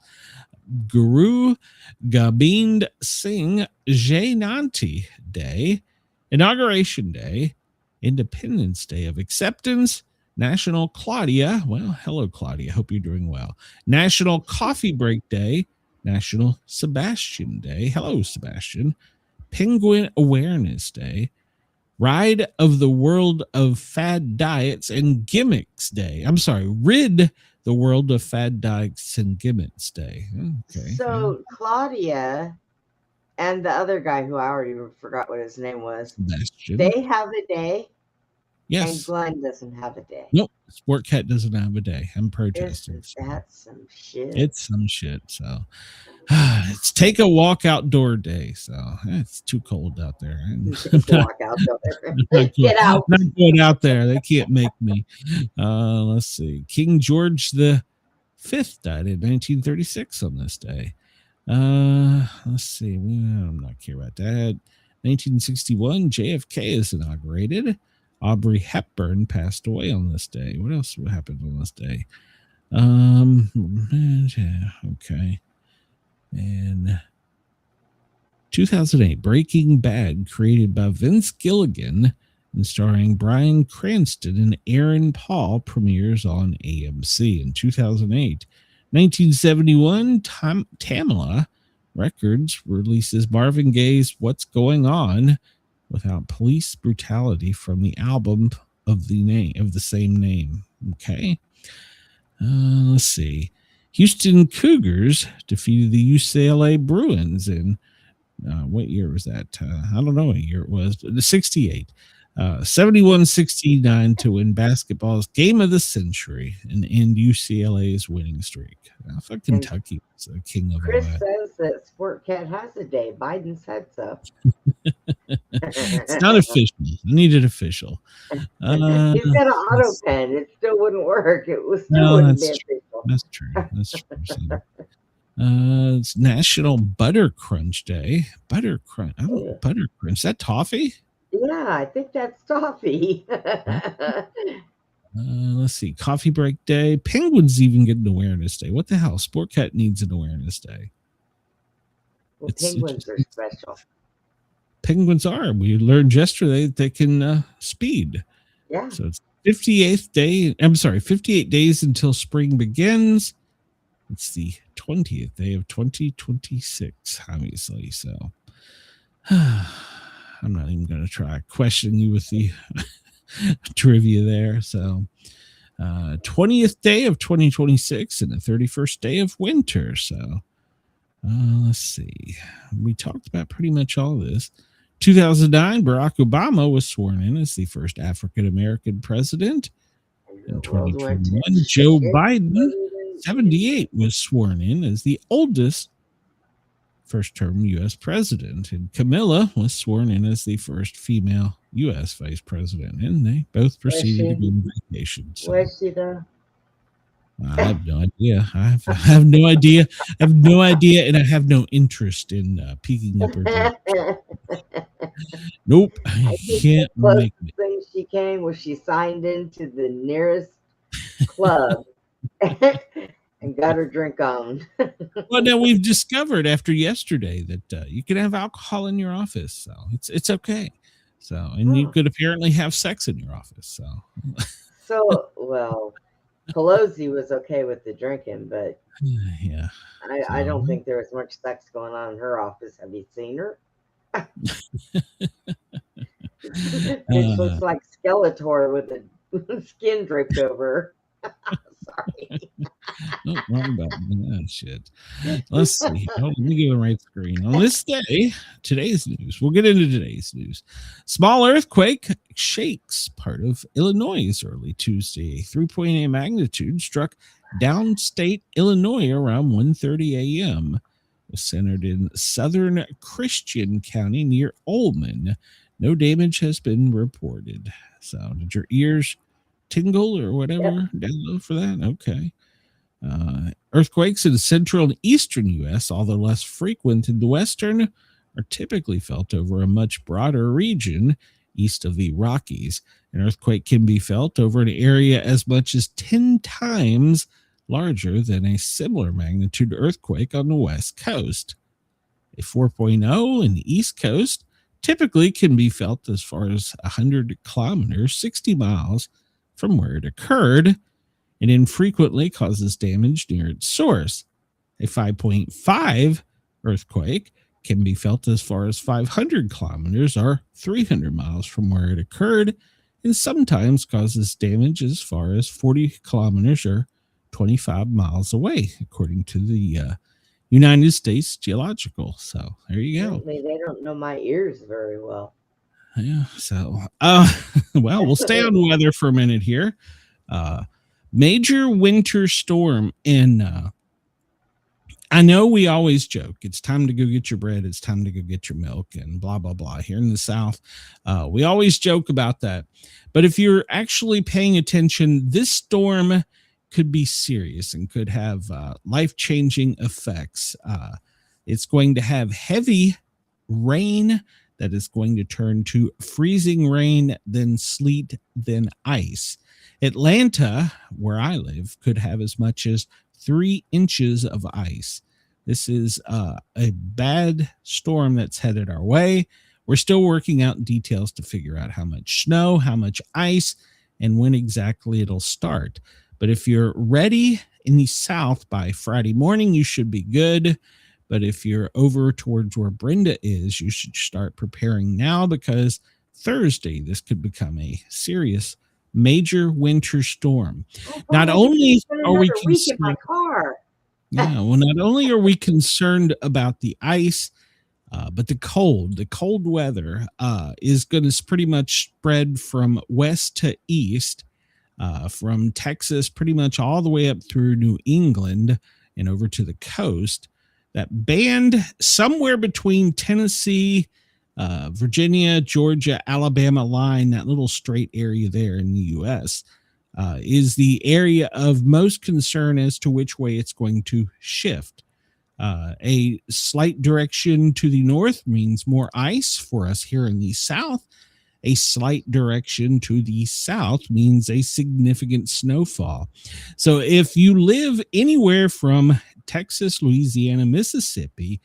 Guru Gobind Singh Jayanti Day. Inauguration Day. Independence Day of Acceptance. National Claudia. Well, hello, Claudia. Hope you're doing well. National Coffee Break Day. National Sebastian Day. Hello, Sebastian. Penguin Awareness Day. Ride of the World of Fad Diets and Gimmicks Day. I'm sorry, Rid the World of Fad Diets and Gimmicks Day. Okay. So Claudia and the other guy who I already forgot what his name was, Sebastian. They have a day. Yes. And Glenn doesn't have a day. Nope. Sportcat doesn't have a day. I'm protesting. That's some shit. It's some shit. So it's take a walk outdoor day. So it's too cold out there. Walk outdoor. Get out. I'm not going out there. They can't make me. Let's see. King George the Fifth died in 1936 on this day. Let's see. I'm not care about that. 1961, JFK is inaugurated. Audrey Hepburn passed away on this day. What else happened on this day? Okay. And 2008, Breaking Bad, created by Vince Gilligan and starring Bryan Cranston and Aaron Paul, premieres on AMC in 2008. 1971, Tamla Records releases Marvin Gaye's What's Going On Without Police Brutality from the album of the same name. Okay. Let's see. Houston Cougars defeated the UCLA Bruins in what year was that? I don't know what year it was, but the 68. 71-69 to win basketball's game of the century and end UCLA's winning streak. Kentucky was the king of Chris all that. says that Sportcat has a day. Biden said so. It's not official. I need it official. He's got an auto pen. It still wouldn't work. It was still wouldn't be official. That's true. That's true. It's National Butter Crunch Day. Butter Crunch. Oh, Butter Crunch. Is that toffee? Yeah, I think that's toffee. Let's see. Coffee Break Day. Penguins even get an awareness day. What the hell? Sportcat needs an awareness day. Well, penguins are special. Penguins are. We learned yesterday that they can speed. Yeah. So it's 58th day. I'm sorry, 58 days until spring begins. It's the 20th day of 2026, obviously. So I'm not even going to try to question you with the trivia there. So 20th day of 2026 and the 31st day of winter. So let's see. We talked about pretty much all this. 2009, Barack Obama was sworn in as the first African-American president. In 2021, Joe Biden, 78, was sworn in as the oldest first-term U.S. president. And Camilla was sworn in as the first female U.S. vice president. And they both proceeded to go on vacation. So. Where's she, though? I have no idea. I have no idea. I have no idea, and I have no interest in peeking up her dreams. Nope, I can't make it. The thing she came was she signed into the nearest club and got her drink on. Well, now we've discovered after yesterday that you can have alcohol in your office, so it's okay. So, and you could apparently have sex in your office. So, well. Pelosi was okay with the drinking, but yeah, I don't think there was much sex going on in her office. Have you seen her? It looks like Skeletor with a skin draped over her. Sorry. Oh, wrong button. Oh, shit. Let's see. Let me get the right screen. On this day, today's news. We'll get into today's news. Small earthquake shakes part of Illinois early Tuesday. 3.8 magnitude struck downstate Illinois around 1:30 a.m. It was centered in southern Christian County near Ullman. No damage has been reported. So, did your ears tingle or whatever down for that? Okay. Earthquakes in the central and eastern U.S., although less frequent in the western, are typically felt over a much broader region east of the Rockies. An earthquake can be felt over an area as much as 10 times larger than a similar magnitude earthquake on the west coast. A 4.0 in the east coast typically can be felt as far as 100 kilometers, 60 miles from where it occurred, and infrequently causes damage near its source. A 5.5 earthquake can be felt as far as 500 kilometers or 300 miles from where it occurred, and sometimes causes damage as far as 40 kilometers or 25 miles away, according to the United States Geological. So there you go. Apparently they don't know my ears very well. Yeah. So, well, we'll stay on weather for a minute here. Major winter storm in, I know we always joke, it's time to go get your bread, it's time to go get your milk, and blah, blah, blah. Here in the South, we always joke about that. But if you're actually paying attention, this storm could be serious and could have life-changing effects. It's going to have heavy rain that is going to turn to freezing rain, then sleet, then ice. Atlanta, where I live, could have as much as 3 inches of ice. This is a bad storm that's headed our way. we're still working out details to figure out how much snow, how much ice, and when exactly it'll start. But if you're ready in the south by Friday morning, you should be good. But if you're over towards where Brenda is, you should start preparing now, because Thursday, this could become a serious major winter storm. Not only are we concerned, my car. not only are we concerned about the ice, but the cold weather is going to pretty much spread from west to east, from Texas pretty much all the way up through New England and over to the coast. That band somewhere between Tennessee, Virginia, Georgia, Alabama line, that little straight area there in the U.S., is the area of most concern as to which way it's going to shift. A slight direction to the north means more ice for us here in the south. A slight direction to the south means a significant snowfall. So if you live anywhere from Texas, Louisiana, Mississippi,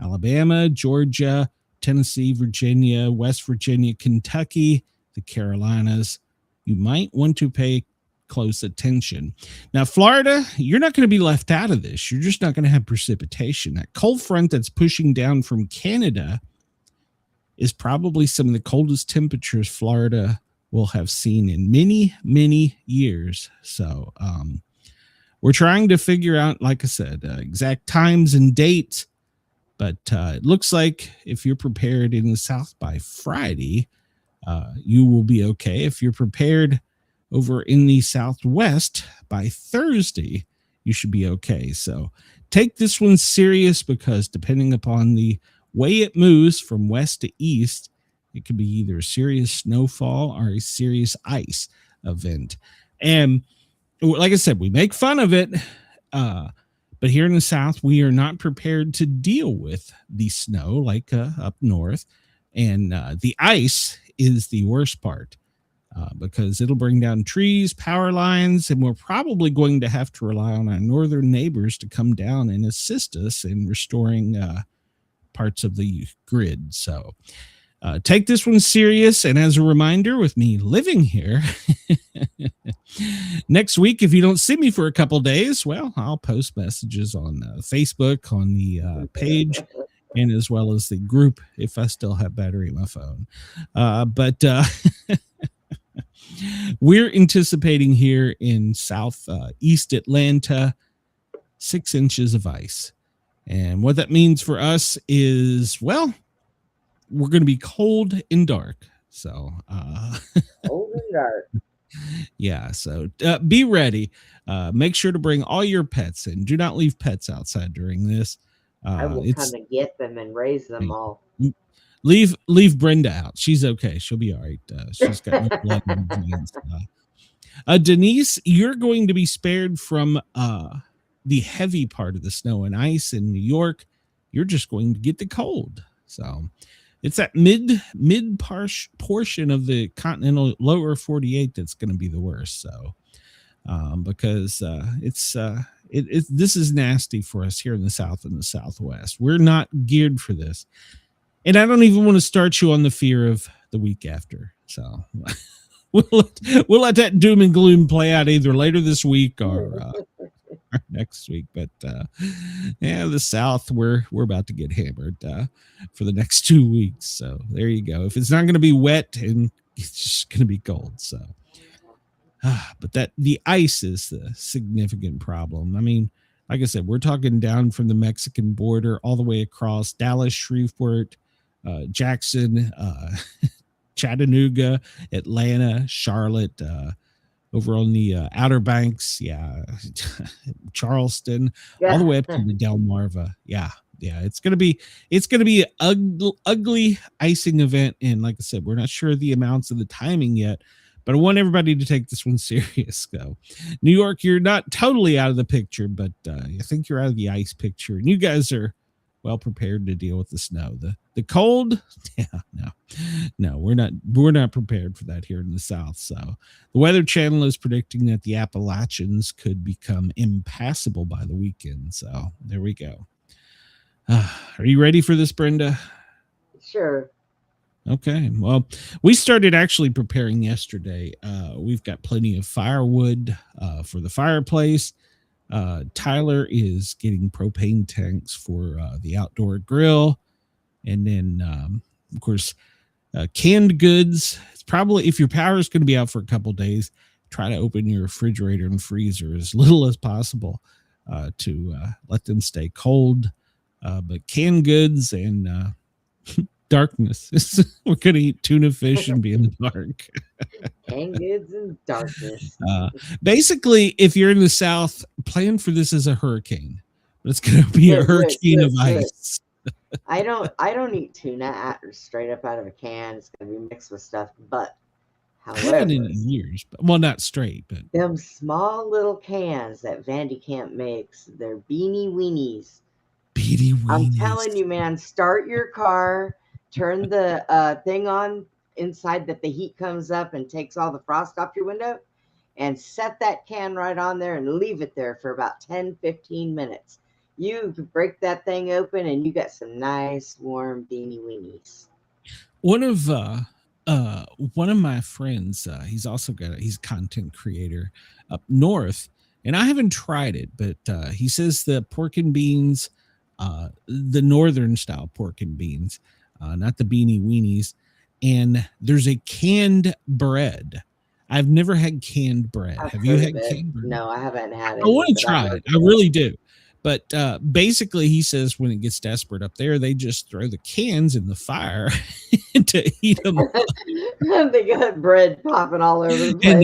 Alabama, Georgia, Tennessee, Virginia, West Virginia, Kentucky, the Carolinas, you might want to pay close attention. Now, Florida, you're not going to be left out of this. You're just not going to have precipitation. That cold front that's pushing down from Canada is probably some of the coldest temperatures Florida will have seen in many, many years. So we're trying to figure out, like I said, exact times and dates. But it looks like if you're prepared in the south by Friday, you will be okay. If you're prepared over in the southwest by Thursday, you should be okay. So take this one serious, because depending upon the way it moves from west to east, it could be either a serious snowfall or a serious ice event. And like I said, we make fun of it, but here in the south, we are not prepared to deal with the snow like up north. And the ice is the worst part, because it'll bring down trees, power lines, and we're probably going to have to rely on our northern neighbors to come down and assist us in restoring parts of the grid. So take this one serious. And as a reminder, with me living here, next week, if you don't see me for a couple days, well, I'll post messages on Facebook, on the page, and as well as the group if I still have battery in my phone. But we're anticipating here in southeast Atlanta 6 inches of ice. And what that means for us is, well, we're going to be cold and dark. So, Cold and dark. Yeah. So be ready. Make sure to bring all your pets in. Do not leave pets outside during this. I will come and get them and raise them all. Leave Brenda out. She's okay. She'll be all right. She's got no blood in her veins. Denise, you're going to be spared from the heavy part of the snow and ice in New York. You're just going to get the cold. So it's that mid portion of the continental lower 48 that's going to be the worst. So because this is nasty for us here in the south and the southwest. We're not geared for this. And I don't even want to start you on the fear of the week after. So we'll let that doom and gloom play out either later this week or next week. But yeah, the south, we're about to get hammered for the next 2 weeks. So there you go. If it's not going to be wet, and it's just going to be cold. So but the ice is the significant problem. I mean, like I said, we're talking down from the Mexican border all the way across Dallas, Shreveport, Jackson, Chattanooga, Atlanta, Charlotte, over on the Outer Banks, Charleston, all the way up to the Delmarva. Yeah, it's gonna be an ugly icing event, and like I said, we're not sure the amounts of the timing yet, but I want everybody to take this one serious. So, New York, you're not totally out of the picture, but I think you're out of the ice picture, and you guys are well prepared to deal with the snow. The cold, no, we're not prepared for that here in the south. So the Weather Channel is predicting that the Appalachians could become impassable by the weekend. So there we go. Are you ready for this, Brenda? Sure. Okay. Well, we started actually preparing yesterday. We've got plenty of firewood for the fireplace. Tyler is getting propane tanks for the outdoor grill. And then, of course, canned goods. It's probably, if your power is going to be out for a couple days, try to open your refrigerator and freezer as little as possible to let them stay cold. But canned goods and darkness. We're going to eat tuna fish and be in the dark. Canned goods and darkness. Basically, if you're in the South, plan for this as a hurricane. But it's going to be a hurricane of ice. I don't eat tuna straight up out of a can. It's going to be mixed with stuff. But I haven't in years. But, well, not straight. But them small little cans that Vandy Camp makes, they're beanie weenies. Beanie weenies. I'm telling you, man, start your car, turn the thing on inside that the heat comes up and takes all the frost off your window, and set that can right on there and leave it there for about 10-15 minutes. You break that thing open and you got some nice warm beanie weenies. One of my friends, he's also he's a content creator up north, and I haven't tried it, but he says the pork and beans, the northern style pork and beans, not the beanie weenies, and there's a canned bread. I've never had canned bread. Have you had canned bread? No, I haven't had it. I want to try it. I really do. But basically, he says when it gets desperate up there, they just throw the cans in the fire to eat them. They got bread popping all over the place. And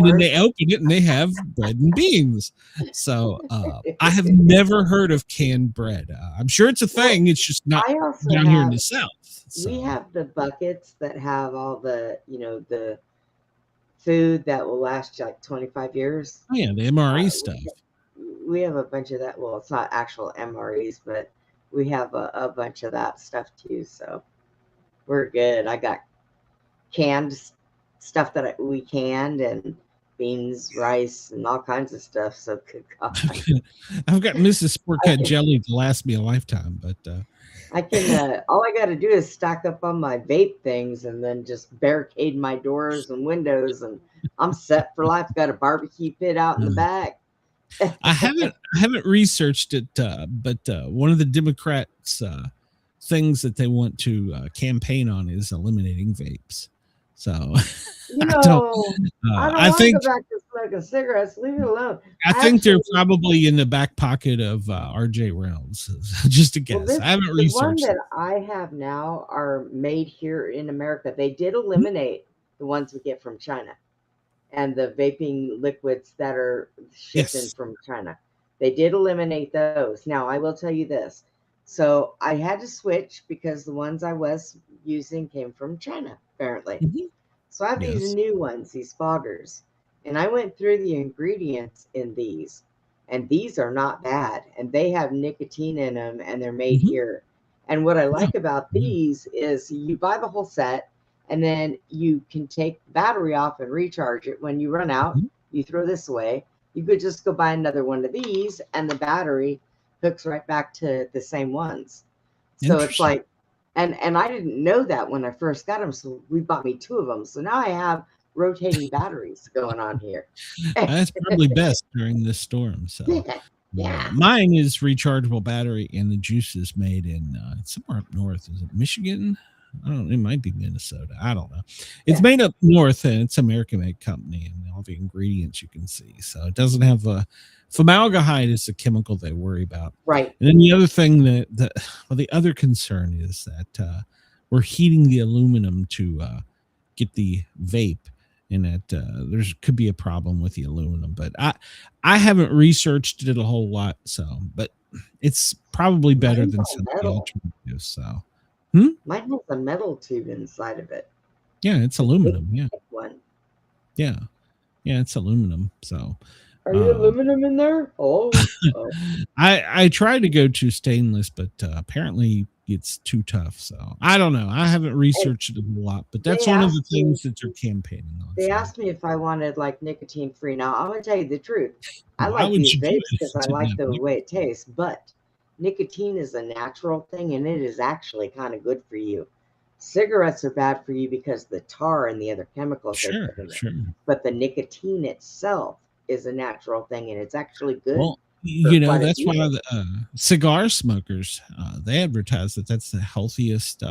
then they open it and they have bread and beans. So I have never heard of canned bread. I'm sure it's a thing. It's just not down here in the South. So. We have the buckets that have all the, the food that will last you like 25 years. Oh, yeah, the MRE stuff. We have a bunch of that. Well, it's not actual MREs, but we have a bunch of that stuff too. So we're good. I got canned stuff that we canned, and beans, rice, and all kinds of stuff. So good God. I've got Mrs. Sportcat jelly to last me a lifetime, but I can. All I got to do is stack up on my vape things, and then just barricade my doors and windows, and I'm set for life. Got a barbecue pit out in the back. I haven't researched it, but one of the Democrats' things that they want to campaign on is eliminating vapes. So I think go back to smoking cigarettes. Leave it alone. I think they're probably in the back pocket of R.J. Reynolds. Just a guess. Well, I haven't researched. The one that I have now are made here in America. They did eliminate the ones we get from China. And the vaping liquids that are shipped in from China. They did eliminate those. Now, I will tell you this. So I had to switch because the ones I was using came from China, apparently. Mm-hmm. So I have these new ones, these foggers. And I went through the ingredients in these. And these are not bad. And they have nicotine in them, and they're made here. And what I like about these is you buy the whole set, and then you can take the battery off and recharge it. When you run out, you throw this away. You could just go buy another one of these, and the battery hooks right back to the same ones. So it's like, and I didn't know that when I first got them. So we bought me 2 of them. So now I have rotating batteries going on here. That's probably best during this storm. So yeah, mine is rechargeable battery, and the juice is made in somewhere up north. Is it Michigan? I don't know. It might be Minnesota. I don't know. It's made up north, and it's an American-made company, and all the ingredients you can see. So it doesn't have formaldehyde is the chemical they worry about. Right. And then the other thing the other concern is that we're heating the aluminum to get the vape, and that there could be a problem with the aluminum. But I haven't researched it a whole lot, but it's probably better than some of the alternatives. So. Mine has a metal tube inside of it. Yeah, it's aluminum. Yeah. One. Yeah, it's aluminum. So, are you aluminum in there? Oh. I tried to go to stainless, but apparently it's too tough. So I don't know. I haven't researched it a lot, but that's one of the things that they're campaigning on. They asked me if I wanted like nicotine free. Now I'm gonna tell you the truth. I like these vapes because I like the way it tastes, but nicotine is a natural thing, and it is actually kind of good for you. Cigarettes are bad for you because the tar and the other chemicals they put in it. Sure. But the nicotine itself is a natural thing, and it's actually good. Well, that's why the cigar smokers they advertise that that's the healthiest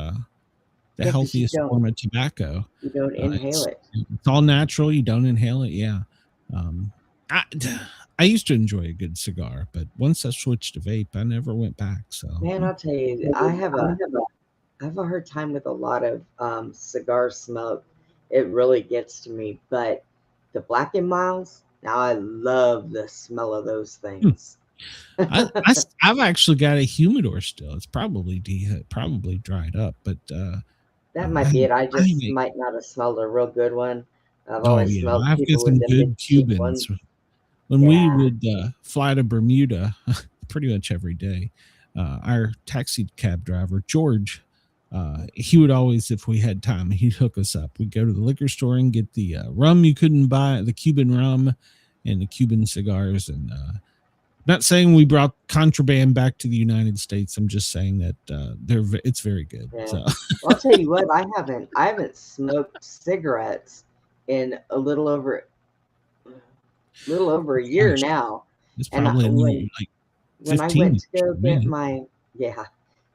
healthiest form of tobacco. You don't inhale it. It's all natural. You don't inhale it. Yeah. I used to enjoy a good cigar, but once I switched to vape, I never went back. So, man, I'll tell you, I have a hard time with a lot of cigar smoke. It really gets to me. But the Black and Milds, now I love the smell of those things. I've actually got a humidor still. It's probably dried up, but that might be it. I just might not have smelled a real good one. I've always smelled I've got some good Cubans. When we would fly to Bermuda pretty much every day, our taxi cab driver, George, he would always, if we had time, he'd hook us up. We'd go to the liquor store and get the rum you couldn't buy, the Cuban rum and the Cuban cigars. And not saying we brought contraband back to the United States. I'm just saying that it's very good. Yeah. So. I'll tell you what, I haven't smoked cigarettes in a little over a year now. It's probably when I went to go get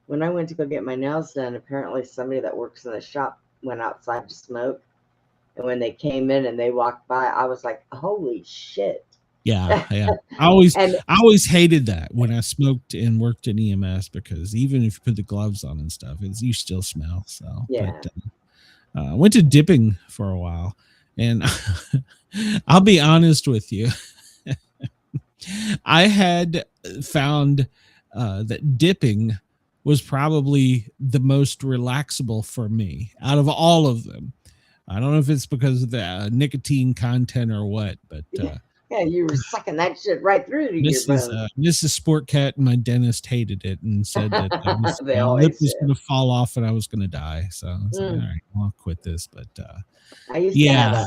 when I went to go get my nails done, apparently somebody that works in the shop went outside to smoke. And when they came in and they walked by, I was like, holy shit. Yeah. I always hated that when I smoked and worked in EMS, because even if you put the gloves on and stuff, you still smell. So, yeah. But, I went to dipping for a while, and I'll be honest with you. I had found that dipping was probably the most relaxable for me out of all of them. I don't know if it's because of the nicotine content or what, but yeah, you were sucking that shit right through to your bones. Mrs. Sportcat and my dentist hated it and said that my lip was going to fall off and I was going to die. So I was like, all right, I'll quit this. But I used to have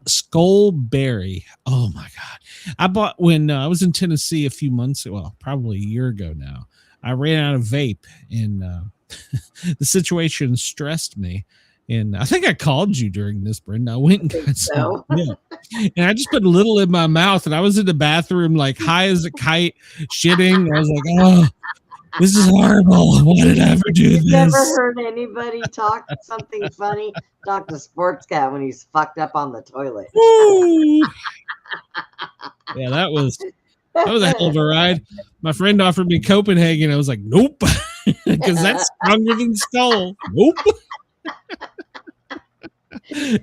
Skullberry. Oh my God. I bought when I was in Tennessee a few months ago, well, probably a year ago now. I ran out of vape, and the situation stressed me. And I think I called you during this, Brenda. I went and got some. Yeah. And I just put a little in my mouth, and I was in the bathroom like high as a kite, shitting. I was like, oh, this is horrible. Why did I ever do this? Never heard anybody talk something funny. Talk to Sportscat when he's fucked up on the toilet. Yeah, that was a hell of a ride. My friend offered me Copenhagen. I was like, nope, because that's stronger than Skull. Nope.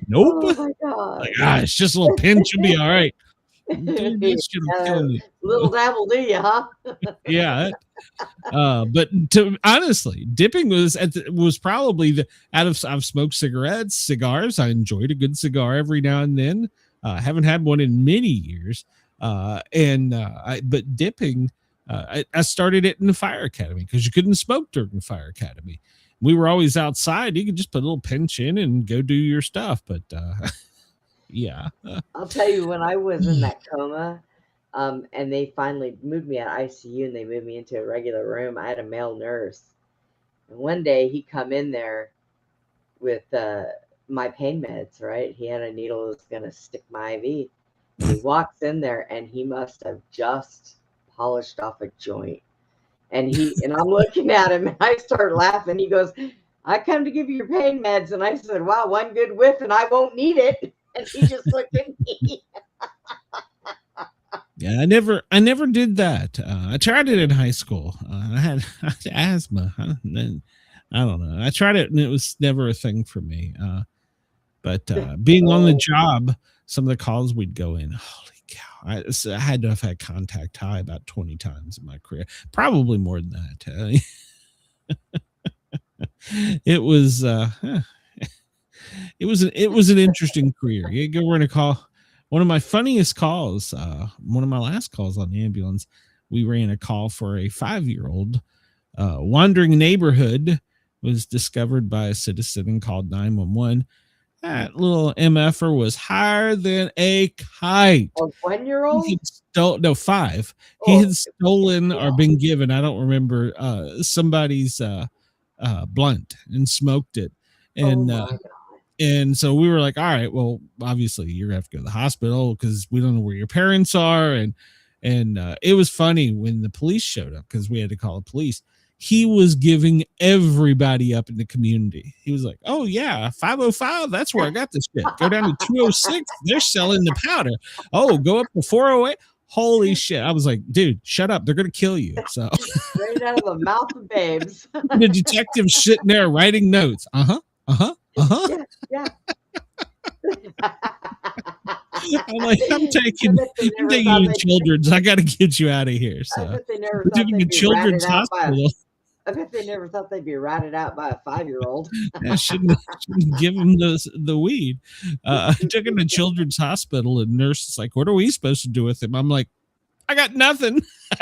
Nope. Oh my God. Like, it's just a little pinch. You'll be all right. Little dabble, do you, huh? Yeah. But honestly, dipping was probably I've smoked cigarettes, cigars. I enjoyed a good cigar every now and then. I haven't had one in many years. But dipping, I started it in the fire academy because you couldn't smoke during the fire academy. We were always outside. You could just put a little pinch in and go do your stuff. But yeah. I'll tell you, when I was in that coma, and they finally moved me out of ICU and they moved me into a regular room, I had a male nurse. And one day he come in there with my pain meds, right? He had a needle that was going to stick my IV. And he walks in there and he must have just polished off a joint. And I'm looking at him and I start laughing. He goes, I come to give you your pain meds. And I said, wow, one good whiff and I won't need it. And he just looked at me. Yeah, I never did that. I tried it in high school. I had asthma. I don't know. I tried it and it was never a thing for me. But being on the job, some of the calls we'd go in, holy cow. I had to have had contact high about 20 times in my career, probably more than that. It was an interesting career. You go in a call. One of my funniest calls, one of my last calls on the ambulance, we ran a call for a 5-year-old wandering neighborhood, was discovered by a citizen and called 911. That little MFer was higher than a kite. A 1-year-old? 5. He had stolen or been given, I don't remember, somebody's blunt and smoked it. And and so we were like, all right, well, obviously you're gonna have to go to the hospital because we don't know where your parents are. And it was funny when the police showed up because we had to call the police. He was giving everybody up in the community. He was like, oh yeah, 505, that's where I got this shit. Go down to 206, they're selling the powder. Oh, go up to 408. Holy shit. I was like, dude, shut up. They're going to kill you. So Straight out of the mouth of babes. The detective's sitting there writing notes. Yeah. I'm like, I'm taking you to children's. I got to get you out of here. So I bet they never we're taking the children's hospital. I bet they never thought they'd be ratted out by a 5-year-old. I shouldn't give him the weed. I took him to children's hospital, and nurse is like, what are we supposed to do with him? I'm like, I got nothing.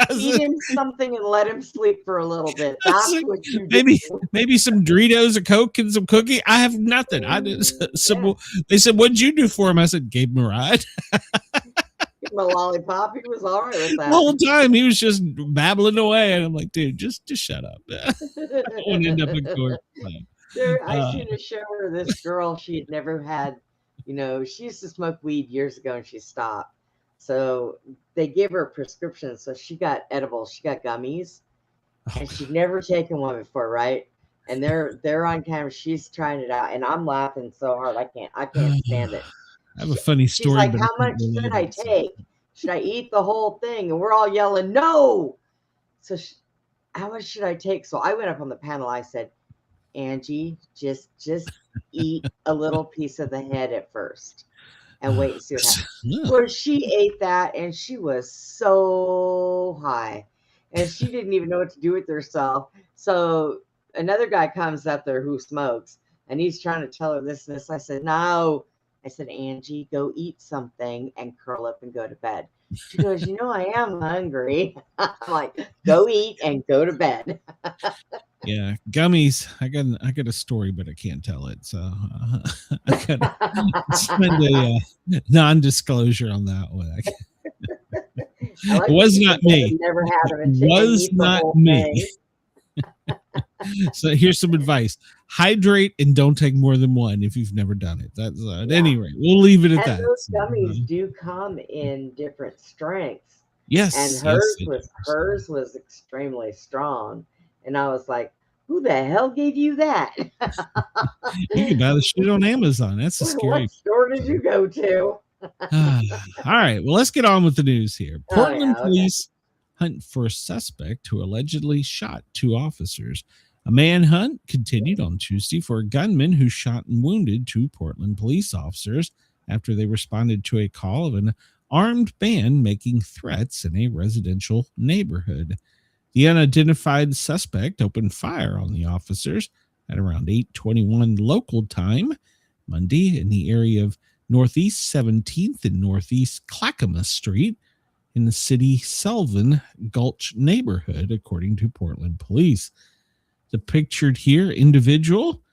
Eat him something and let him sleep for a little bit. That's like, what you do. Maybe some Doritos, a Coke, and some cookie. I have nothing. I did some. They said, what'd you do for him? I said, gave him a ride. Give him a lollipop. He was all right with that. The whole time he was just babbling away, and I'm like, dude, just shut up. I don't want to end up in court. Dude, I seen a show where this girl, she had never had, she used to smoke weed years ago and she stopped. So they gave her a prescription. So she got edibles. She got gummies, and she'd never taken one before, right? And they're on camera. She's trying it out, and I'm laughing so hard I can't stand it. I have a funny story. She's like, how much should I take? Should I eat the whole thing? And we're all yelling, no. So how much should I take? So I went up on the panel. I said, Angie, just eat a little piece of the head at first and wait and see what happens. Yeah. Well, she ate that, and she was so high, and she didn't even know what to do with herself. So another guy comes up there who smokes, and he's trying to tell her this and this. I said, no. I said, Angie, go eat something and curl up and go to bed. She goes, I am hungry. I'm like, go eat and go to bed. Yeah, gummies. I got a story, but I can't tell it. So I got to spend a non-disclosure on that one. It was not me. Never had them. It was not me. So here's some advice: hydrate and don't take more than one if you've never done it. That's at any rate, we'll leave it at that. Those gummies do come in different strengths. Yes, and hers was extremely strong, and I was like, "Who the hell gave you that?" You can buy the shit on Amazon. That's a scary. What store did you go to? All right, well, let's get on with the news here. Portland police hunt for a suspect who allegedly shot 2 officers. A manhunt continued on Tuesday for a gunman who shot and wounded 2 Portland police officers after they responded to a call of an armed band making threats in a residential neighborhood. The unidentified suspect opened fire on the officers at around 8:21 local time Monday in the area of Northeast 17th and Northeast Clackamas Street in the city Selvin Gulch neighborhood, according to Portland police. The pictured here individual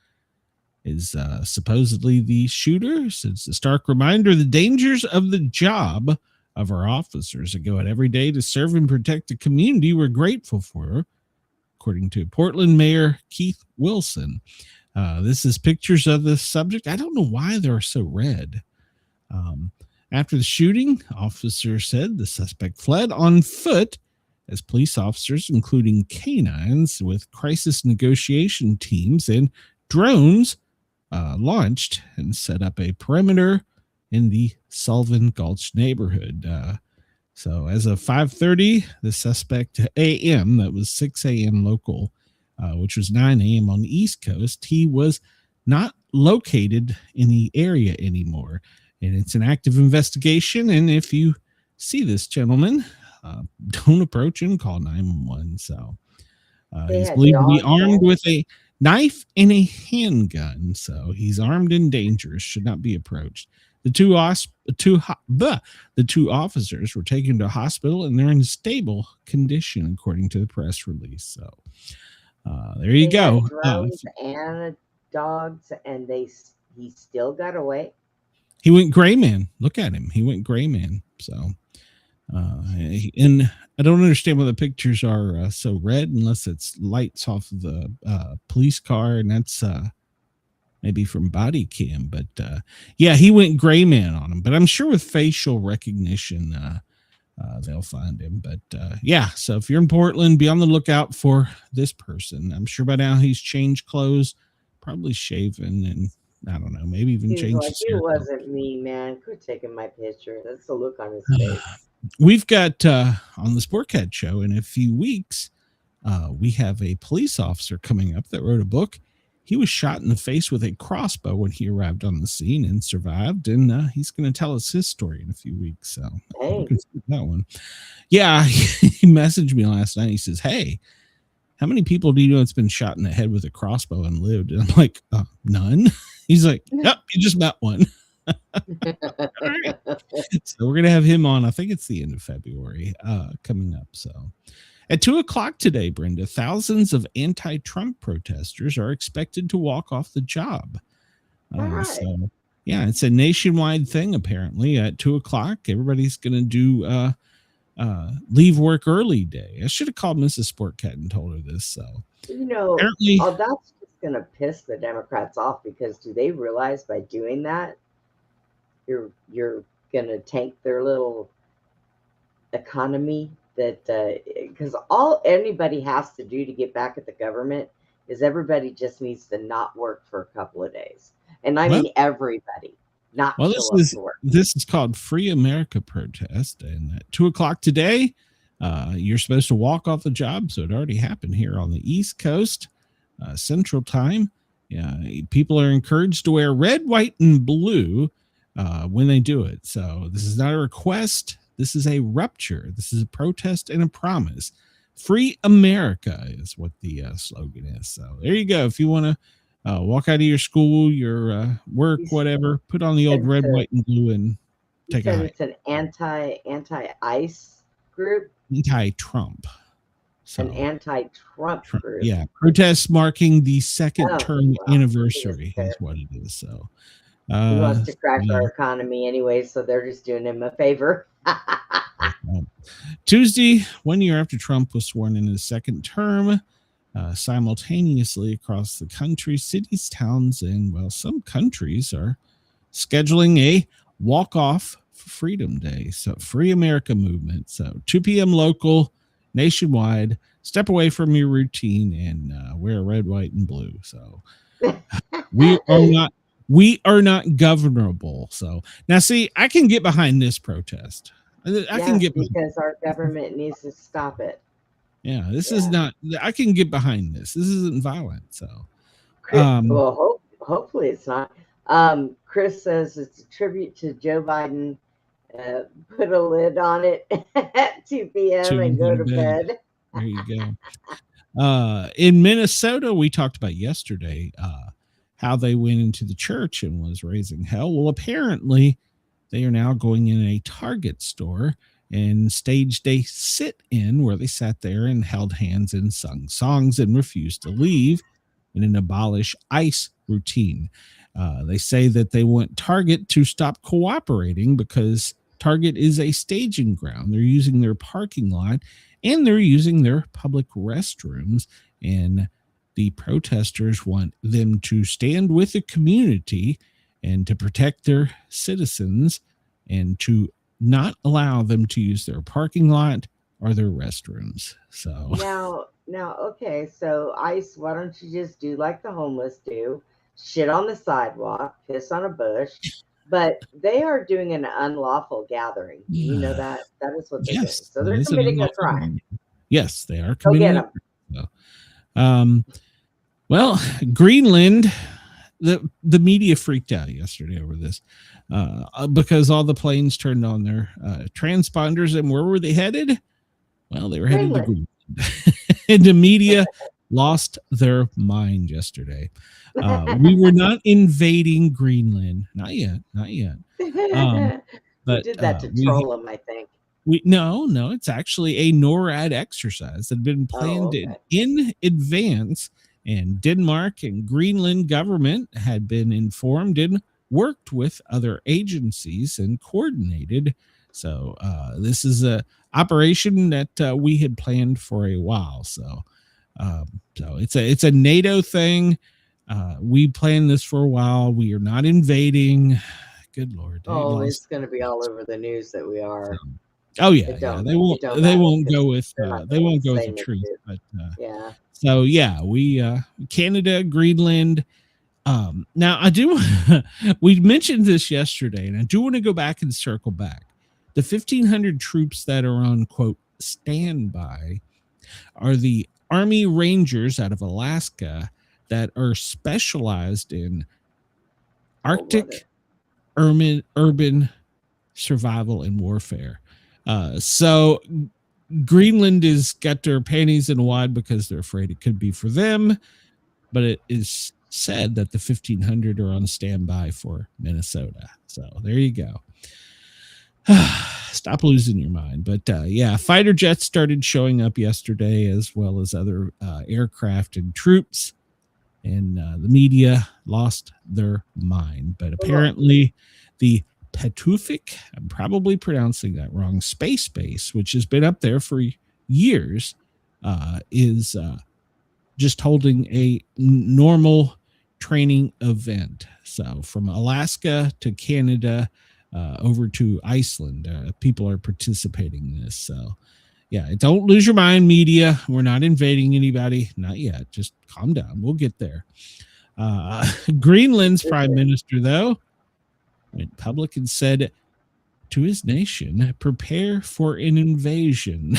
is supposedly the shooter. So it's a stark reminder of the dangers of the job of our officers that go out every day to serve and protect the community we're grateful for, according to Portland Mayor Keith Wilson. This is pictures of the subject. I don't know why they're so red. After the shooting, officers said the suspect fled on foot as police officers, including canines with crisis negotiation teams and drones, launched and set up a perimeter in the Selvin Gulch neighborhood. So as of 5:30, the suspect a.m., that was 6 a.m. local, which was 9 a.m. on the East Coast, he was not located in the area anymore. And it's an active investigation. And if you see this gentleman, don't approach him, call 911. So he's believed to be armed with a knife and a handgun. So he's armed and dangerous, should not be approached. The two officers were taken to a hospital and they're in stable condition, according to the press release. So there you go. Drones and dogs, and he still got away. He went gray man. Look at him. He went gray man. So And I don't understand why the pictures are so red unless it's lights off of the police car, and that's maybe from body cam. But yeah, he went gray man on him. But I'm sure with facial recognition, they'll find him. But yeah, so if you're in Portland, be on the lookout for this person. I'm sure by now he's changed clothes, probably shaven, and I don't know, maybe even He's changed like, his it hair. wasn't me, man. Quit taking my picture. That's the look on his face. We've got on the Sportcat show in a few weeks, we have a police officer coming up that wrote a book. He was shot in the face with a crossbow when he arrived on the scene and survived. And he's going to tell us his story in a few weeks. So Hey. that one. Yeah, he messaged me last night. He says, "Hey, how many people do you know that's been shot in the head with a crossbow and lived?" And I'm like, none. He's like, "Yep, you just met one." All right. So we're going to have him on. I think it's the end of February coming up. So at 2:00 today, Brenda, thousands of anti-Trump protesters are expected to walk off the job. Right. So yeah, it's a nationwide thing. Apparently at 2:00, everybody's going to do leave work early day. I should have called Mrs. Sportcat and told her this. So apparently, that's just going to piss the Democrats off, because do they realize by doing that, you're going to tank their little economy? That because all anybody has to do to get back at the government is everybody just needs to not work for a couple of days. And I mean everybody, not show up to work. This is called Free America Protest. And at 2:00 today, you're supposed to walk off the job. So it already happened here on the East Coast, Central Time. People are encouraged to wear red, white, and blue when they do it. So this is not a request. This is a rupture. This is a protest and a promise. Free America is what the slogan is. So there you go. If you want to walk out of your school, your work, whatever, put on the old red, white, and blue and take a hike. It's an anti-ICE group? Anti-Trump. So, an anti-Trump group. Yeah. Protests marking the second term anniversary is what it is. So he wants to crash our economy anyway, so they're just doing him a favor. Tuesday, 1 year after Trump was sworn in his second term, simultaneously across the country, cities, towns, and some countries are scheduling a walk-off for Freedom Day. So Free America movement. So 2 p.m. local, nationwide. Step away from your routine and wear red, white, and blue. So we are not governable. So now, see, I can get behind this protest. I can get because our government needs to stop it. Yeah, this is not. I can get behind this. This isn't violent. So, well, hopefully it's not. Chris says it's a tribute to Joe Biden. Put a lid on it at 2 p.m. and go to bed. There you go. In Minnesota, we talked about yesterday how they went into the church and was raising hell. Well, apparently they are now going in a Target store and staged a sit-in where they sat there and held hands and sung songs and refused to leave in an abolish ICE routine. They say that they want Target to stop cooperating because Target is a staging ground. They're using their parking lot and they're using their public restrooms, and the protesters want them to stand with the community and to protect their citizens and to not allow them to use their parking lot or their restrooms. So now, okay, so ICE, why don't you just do like the homeless do, shit on the sidewalk, piss on a bush? But they are doing an unlawful gathering. You know that is what they're doing. So they're committing a crime. Yes, they are committing a crime. Well, Greenland, the media freaked out yesterday over this because all the planes turned on their transponders, and where were they headed? Well, they were headed to Greenland. And the media lost their mind yesterday. We were not invading Greenland. Not yet. But we did that to troll them, I think. No, it's actually a NORAD exercise that had been planned in advance, and Denmark and Greenland government had been informed and worked with other agencies and coordinated So this is a operation that we had planned for a while. So it's a NATO thing. We planned this for a while. We are not invading. Good Lord. Oh, it's going to be all over the news that we are. Oh yeah, They won't go with the truth. But yeah. So yeah, we Canada, Greenland. Now I do. We mentioned this yesterday, and I do want to go back and circle back. The 1,500 troops that are on quote standby are the Army Rangers out of Alaska that are specialized in Arctic urban survival and warfare. So Greenland has got their panties in a wad because they're afraid it could be for them, but it is said that the 1,500 are on standby for Minnesota. So there you go. Stop losing your mind. But yeah, fighter jets started showing up yesterday, as well as other aircraft and troops, and the media lost their mind. But apparently the Pituffik, I'm probably pronouncing that wrong, space base, which has been up there for years, is just holding a normal training event. So from Alaska to Canada, over to Iceland, people are participating in this. So yeah, don't lose your mind, media. We're not invading anybody, not yet. Just calm down. We'll get there. Greenland's prime minister, though, went public and said to his nation, prepare for an invasion.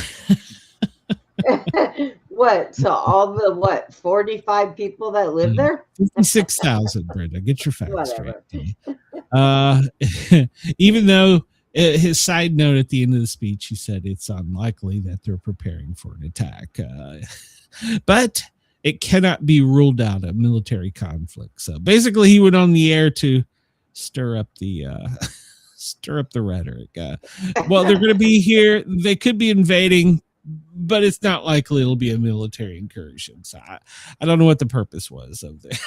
What? So all the 45 people that live there? 56,000, Brenda. Get your facts right. Even though his side note at the end of the speech, he said it's unlikely that they're preparing for an attack. But it cannot be ruled out a military conflict. So basically he went on the air to stir up the rhetoric. Well, they're going to be here. They could be invading, but it's not likely it'll be a military incursion. So I don't know what the purpose was of the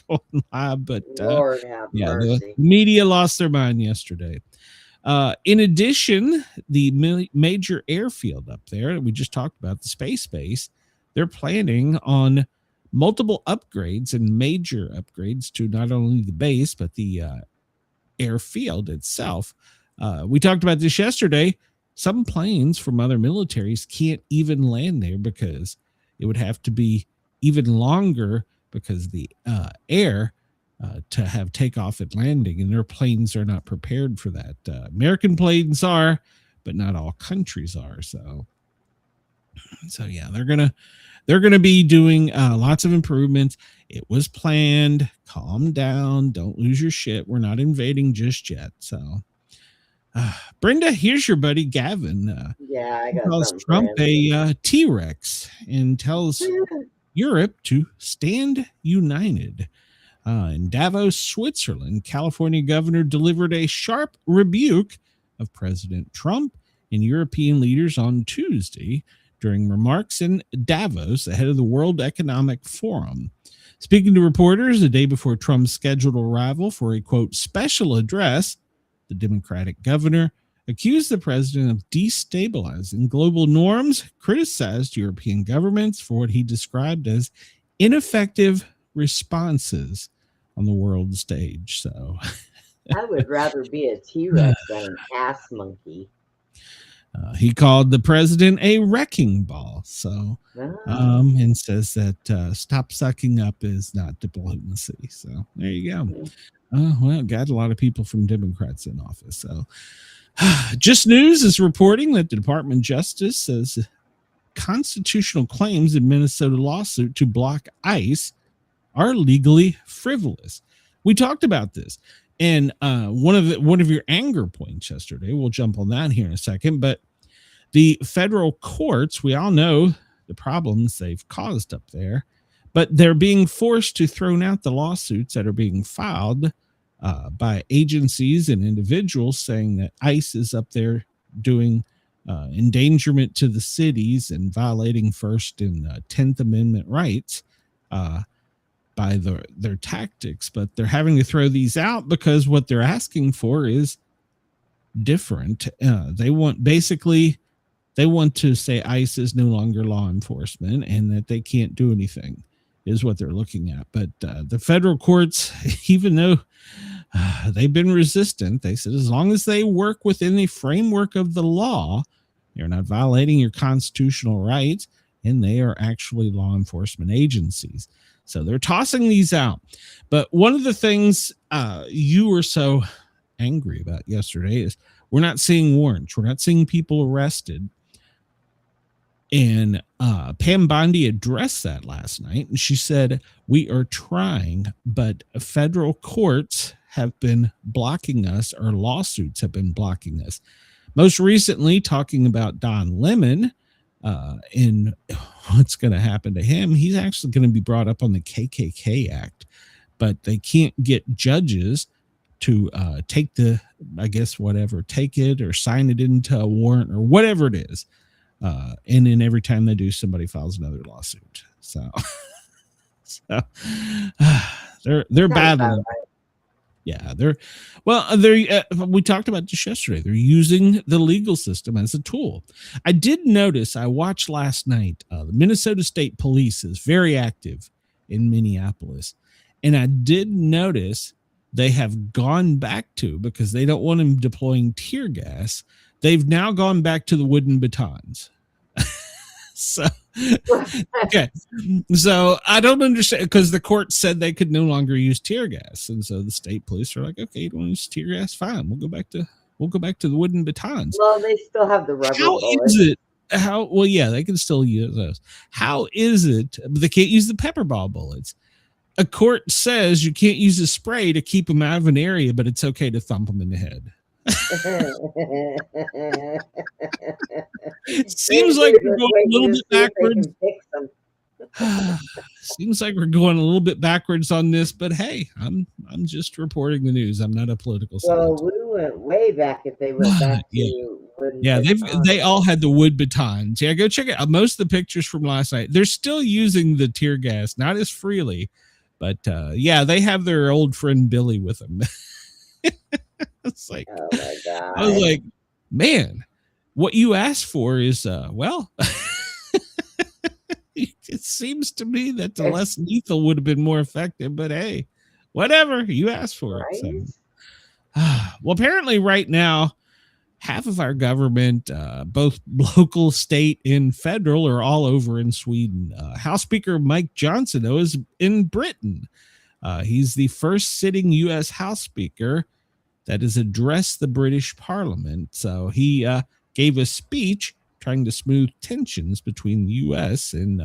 going live, but Lord have mercy. The media lost their mind yesterday. In addition, the major airfield up there that we just talked about, the space base, they're planning on multiple upgrades and major upgrades to not only the base, but the airfield itself. We talked about this yesterday. Some planes from other militaries can't even land there because it would have to be even longer because the air to have takeoff and landing, and their planes are not prepared for that. American planes are, but not all countries are. So yeah, they're gonna be doing lots of improvements. It was planned. Calm down. Don't lose your shit. We're not invading just yet. So. Brenda, here's your buddy Gavin. I got calls Trump a T-Rex and tells Europe to stand united. In Davos, Switzerland, California governor delivered a sharp rebuke of President Trump and European leaders on Tuesday during remarks in Davos ahead of the World Economic Forum. Speaking to reporters the day before Trump's scheduled arrival for a, quote, special address, the Democratic governor accused the president of destabilizing global norms, criticized European governments for what he described as ineffective responses on the world stage. So I would rather be a T-Rex than an ass monkey. He called the president a wrecking ball. So, and says that stop sucking up is not diplomacy. So there you go. Well, got a lot of people from Democrats in office. So Just News is reporting that the Department of Justice says constitutional claims in Minnesota lawsuit to block ICE are legally frivolous. We talked about this. And one of your anger points yesterday, we'll jump on that here in a second, but the federal courts, we all know the problems they've caused up there, but they're being forced to throw out the lawsuits that are being filed by agencies and individuals saying that ICE is up there doing endangerment to the cities and violating First and 10th Amendment rights by their tactics. But they're having to throw these out because what they're asking for is different. They want to say ICE is no longer law enforcement and that they can't do anything is what they're looking at. But the federal courts, even though they've been resistant, they said as long as they work within the framework of the law, they're not violating your constitutional rights, and they are actually law enforcement agencies. So they're tossing these out. But one of the things you were so angry about yesterday is we're not seeing warrants. We're not seeing people arrested. And Pam Bondi addressed that last night, and she said, we are trying, but federal courts have been blocking us, or lawsuits have been blocking us. Most recently, talking about Don Lemon and what's going to happen to him. He's actually going to be brought up on the KKK Act, but they can't get judges to take it or sign it into a warrant or whatever it is. And then every time they do, somebody files another lawsuit. So they're battling. Yeah, we talked about this yesterday. They're using the legal system as a tool. I did notice, I watched last night, the Minnesota State Police is very active in Minneapolis. And I did notice they have gone back to, because they don't want them deploying tear gas, they've now gone back to the wooden batons. So, okay. So I don't understand, because the court said they could no longer use tear gas. And so the state police are like, okay, you don't want to use tear gas? Fine. We'll go back to the wooden batons. Well, they still have the rubber bullets. They can still use those. How is it they can't use the pepper ball bullets? A court says you can't use a spray to keep them out of an area, but it's okay to thump them in the head. Seems like we're going a little bit backwards. Seems like we're going a little bit backwards on this, but hey, I'm just reporting the news. I'm not a political scientist. Well, we went way back if they went back to they all had the wood batons. Yeah, go check it out. Most of the pictures from last night, they're still using the tear gas, not as freely, but they have their old friend Billy with them. It's like, oh my God. I was like, man, what you asked for is, it seems to me that the less lethal would have been more effective, but hey, whatever, you asked for it. So. Well, apparently right now, half of our government, both local, state, and federal, are all over in Sweden. House Speaker Mike Johnson, though, is in Britain. He's the first sitting U.S. House Speaker that has addressed the British Parliament. So he gave a speech trying to smooth tensions between the U.S. and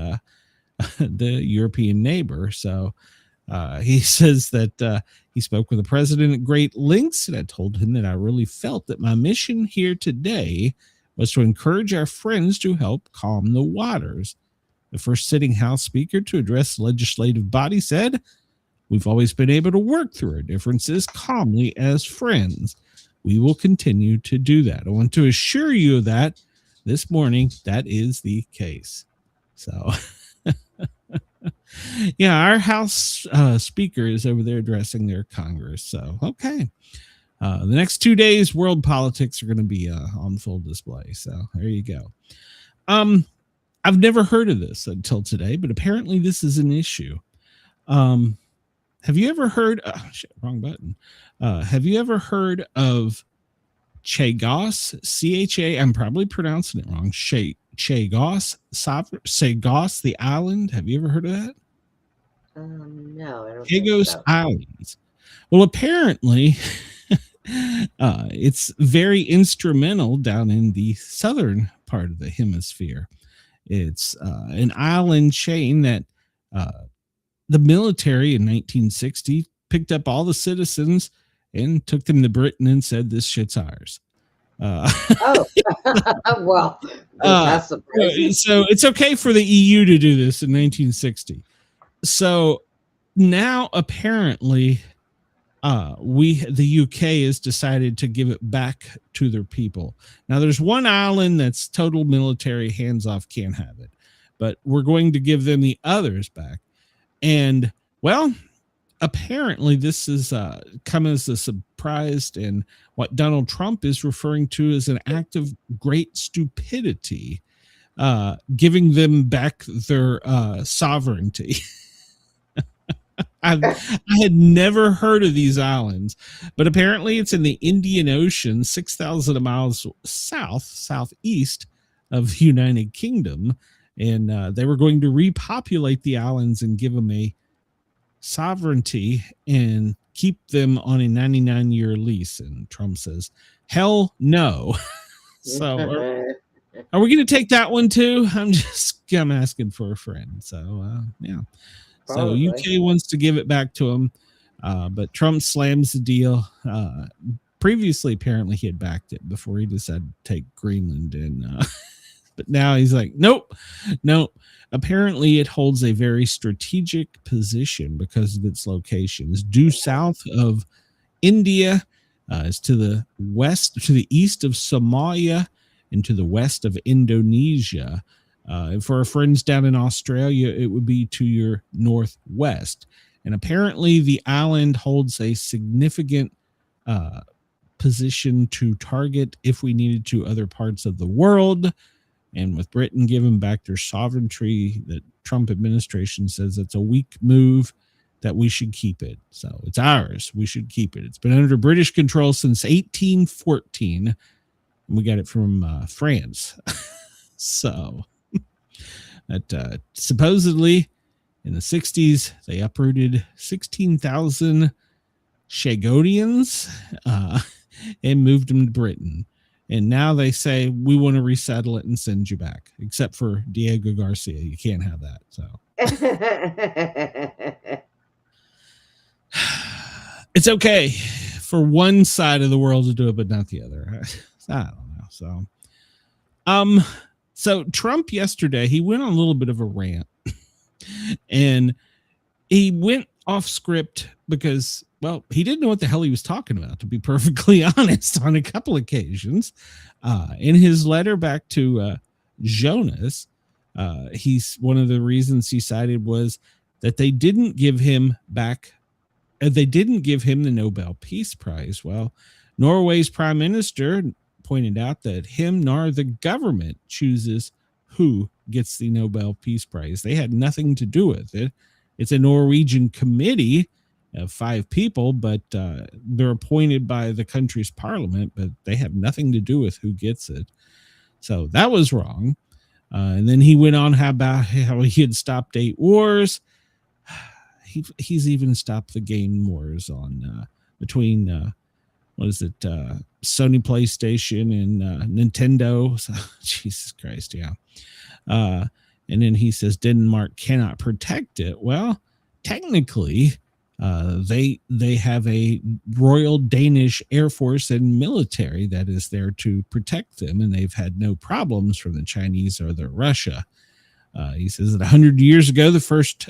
the European neighbor. So he says that he spoke with the president at great lengths, and I told him that I really felt that my mission here today was to encourage our friends to help calm the waters. The first sitting House Speaker to address the legislative body said, "We've always been able to work through our differences calmly as friends. We will continue to do that. I want to assure you of that this morning. That is the case." So, yeah, our House Speaker is over there addressing their Congress. So, okay. The next 2 days, world politics are going to be on full display. So, there you go. I've never heard of this until today, but apparently this is an issue. Have you ever heard? Wrong button. Have you ever heard of Chagos? I'm probably pronouncing it wrong. Chagos, Chagos, the island. Have you ever heard of that? No, I don't. Chagos Islands. Well, apparently, it's very instrumental down in the southern part of the hemisphere. It's an island chain that the military in 1960 picked up all the citizens and took them to Britain and said, "This shit's ours." Well, that's surprising. So it's okay for the EU to do this in 1960. So now apparently the UK has decided to give it back to their people. Now there's one island that's total military, hands off, can't have it, but we're going to give them the others back. And well, apparently this is come as a surprise, and what Donald Trump is referring to as an act of great stupidity, giving them back their sovereignty. I had never heard of these islands, but apparently it's in the Indian Ocean, 6,000 miles southeast of the United Kingdom, and they were going to repopulate the islands and give them a sovereignty and keep them on a 99-year lease. And Trump says, hell no. So are we going to take that one too? I'm asking for a friend. So yeah. Probably. So UK wants to give it back to him, but Trump slams the deal. Previously, apparently, he had backed it before he decided to take Greenland, and but now he's like, nope. Apparently, it holds a very strategic position because of its location. It's due south of India, it's to the west, to the east of Somalia, and to the west of Indonesia. And for our friends down in Australia, it would be to your northwest. And apparently the island holds a significant position to target if we needed to other parts of the world. And with Britain giving back their sovereignty, the Trump administration says it's a weak move, that we should keep it. So it's ours. We should keep it. It's been under British control since 1814. And we got it from France. So... that supposedly in the 60s, they uprooted 16,000 Shagodians and moved them to Britain. And now they say, we want to resettle it and send you back, except for Diego Garcia. You can't have that. So it's okay for one side of the world to do it, but not the other. I don't know. So Trump yesterday, he went on a little bit of a rant, and he went off script because, well, he didn't know what the hell he was talking about, to be perfectly honest, on a couple occasions. In his letter back to Jonas, he's one of the reasons he cited was that they didn't give him back. They didn't give him the Nobel Peace Prize. Well, Norway's prime minister pointed out that him nor the government chooses who gets the Nobel Peace Prize. They had nothing to do with it. It's a Norwegian committee of 5 people, but they're appointed by the country's parliament, but they have nothing to do with who gets it. So that was wrong. And then he went on about how he had stopped 8 wars. He's even stopped the game wars on between what is it, Sony PlayStation and Nintendo. So, Jesus Christ, yeah. And then he says Denmark cannot protect it. Well, technically, they have a Royal Danish Air Force and military that is there to protect them, and they've had no problems from the Chinese or the Russia. He says that 100 years ago, the first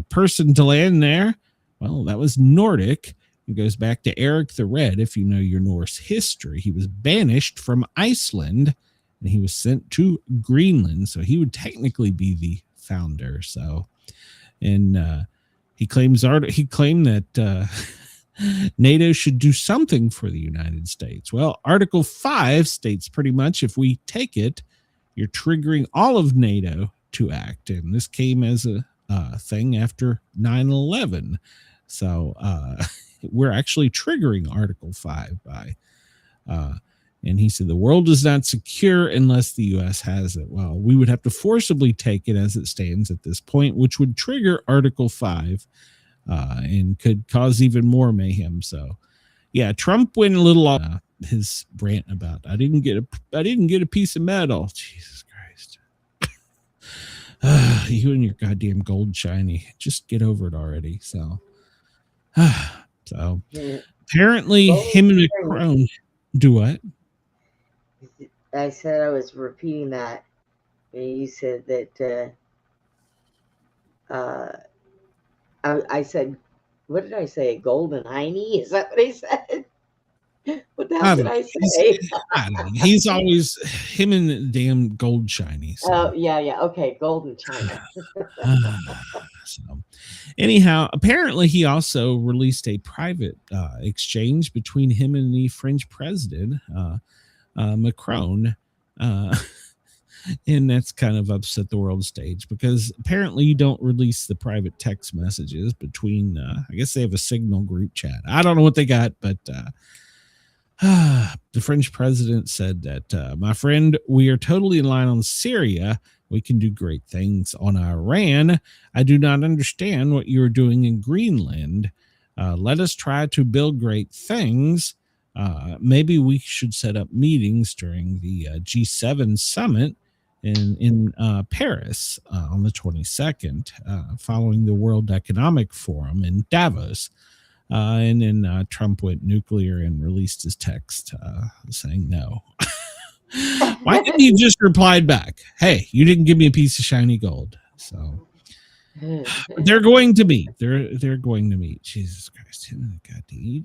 person to land there, well, that was Nordic. It goes back to Eric the Red. If you know your Norse history, he was banished from Iceland and he was sent to Greenland. So he would technically be the founder. So, and he claimed that NATO should do something for the United States. Well, Article 5 states pretty much if we take it, you're triggering all of NATO to act. And this came as a thing after 9/11. So, we're actually triggering Article 5 by, and he said the world is not secure unless the U.S. has it. Well, we would have to forcibly take it as it stands at this point, which would trigger Article 5 and could cause even more mayhem. So, yeah, Trump went a little off his rant about I didn't get a piece of metal. Jesus Christ, you and your goddamn gold shiny. Just get over it already. So. So apparently him and Macron do what? I said I was repeating that. And you said that I said, what did I say? Golden hiney? Is that what I said? What the hell did I say? I don't know. He's always him and the damn gold shiny. So. Oh, yeah. Okay, golden china. So, anyhow, apparently he also released a private exchange between him and the French president, Macron. And that's kind of upset the world stage because apparently you don't release the private text messages between, I guess they have a Signal group chat. I don't know what they got, but the French president said that, my friend, we are totally in line on Syria. We can do great things on Iran. I do not understand what you're doing in Greenland. Let us try to build great things. Maybe we should set up meetings during the G7 summit in Paris on the 22nd, following the World Economic Forum in Davos. And then Trump went nuclear and released his text saying no. Why didn't he just reply back? Hey, you didn't give me a piece of shiny gold. So they're going to meet. They're going to meet. Jesus Christ. God, they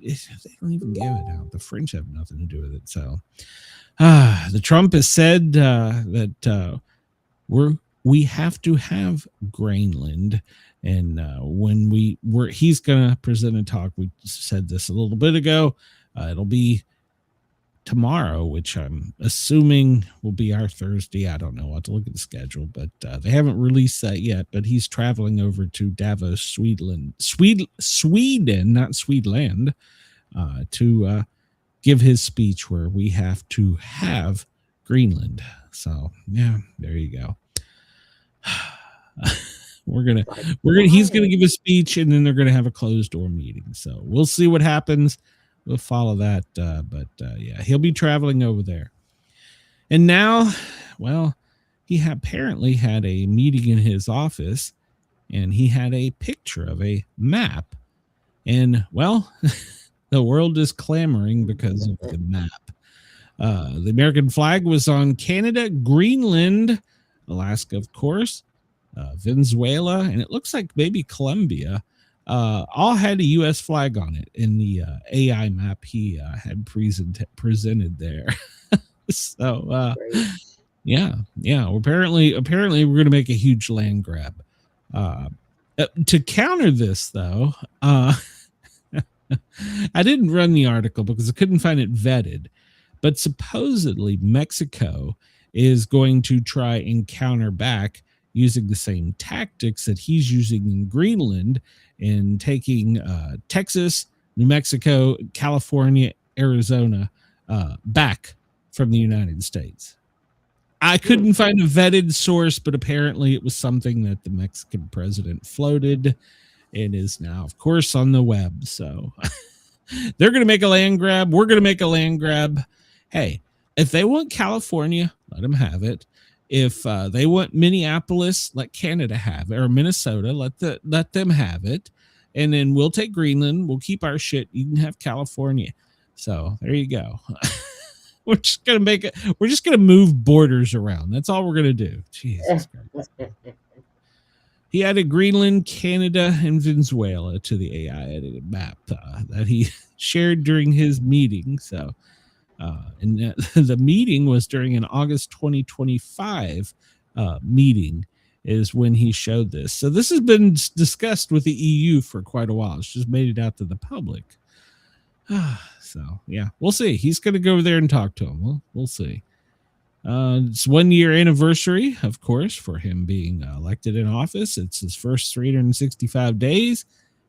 don't even give it out. The French have nothing to do with it. So the Trump has said that we have to have Greenland. And when he's going to present a talk, we said this a little bit ago. It'll be tomorrow, which I'm assuming will be our Thursday. I don't know. I'll have to look at the schedule, but they haven't released that yet. But he's traveling over to Davos, Sweden, not Swedland, to give his speech where we have to have Greenland. So yeah, there you go. He's gonna give a speech, and then they're gonna have a closed door meeting. So we'll see what happens. We'll follow that. But yeah, he'll be traveling over there. And now, well, he apparently had a meeting in his office, and he had a picture of a map. And well, the world is clamoring because of the map. The American flag was on Canada, Greenland, Alaska, of course, Venezuela, and it looks like maybe Colombia. All had a U.S. flag on it in the AI map he had presented there. So yeah. Apparently we're going to make a huge land grab. To counter this, though, I didn't run the article because I couldn't find it vetted, but supposedly Mexico is going to try and counter back using the same tactics that he's using in Greenland and taking Texas, New Mexico, California, Arizona back from the United States. I couldn't find a vetted source, but apparently it was something that the Mexican president floated and is now, of course, on the web. So they're going to make a land grab. We're going to make a land grab. Hey, if they want California, let them have it. If they want Minneapolis, let Canada have it, or Minnesota, let them have it. And then we'll take Greenland. We'll keep our shit. You can have California. So there you go. We're just going to make it. We're just going to move borders around. That's all we're going to do. Jesus Christ. He added Greenland, Canada, and Venezuela to the AI edited map that he shared during his meeting. So, and the meeting was during an August 2025 meeting is when he showed this. So this has been discussed with the EU for quite a while. It's just made it out to the public. So yeah, we'll see. He's going to go over there and talk to him. We'll see. It's 1 year anniversary, of course, for him being elected in office. It's his first 365 days.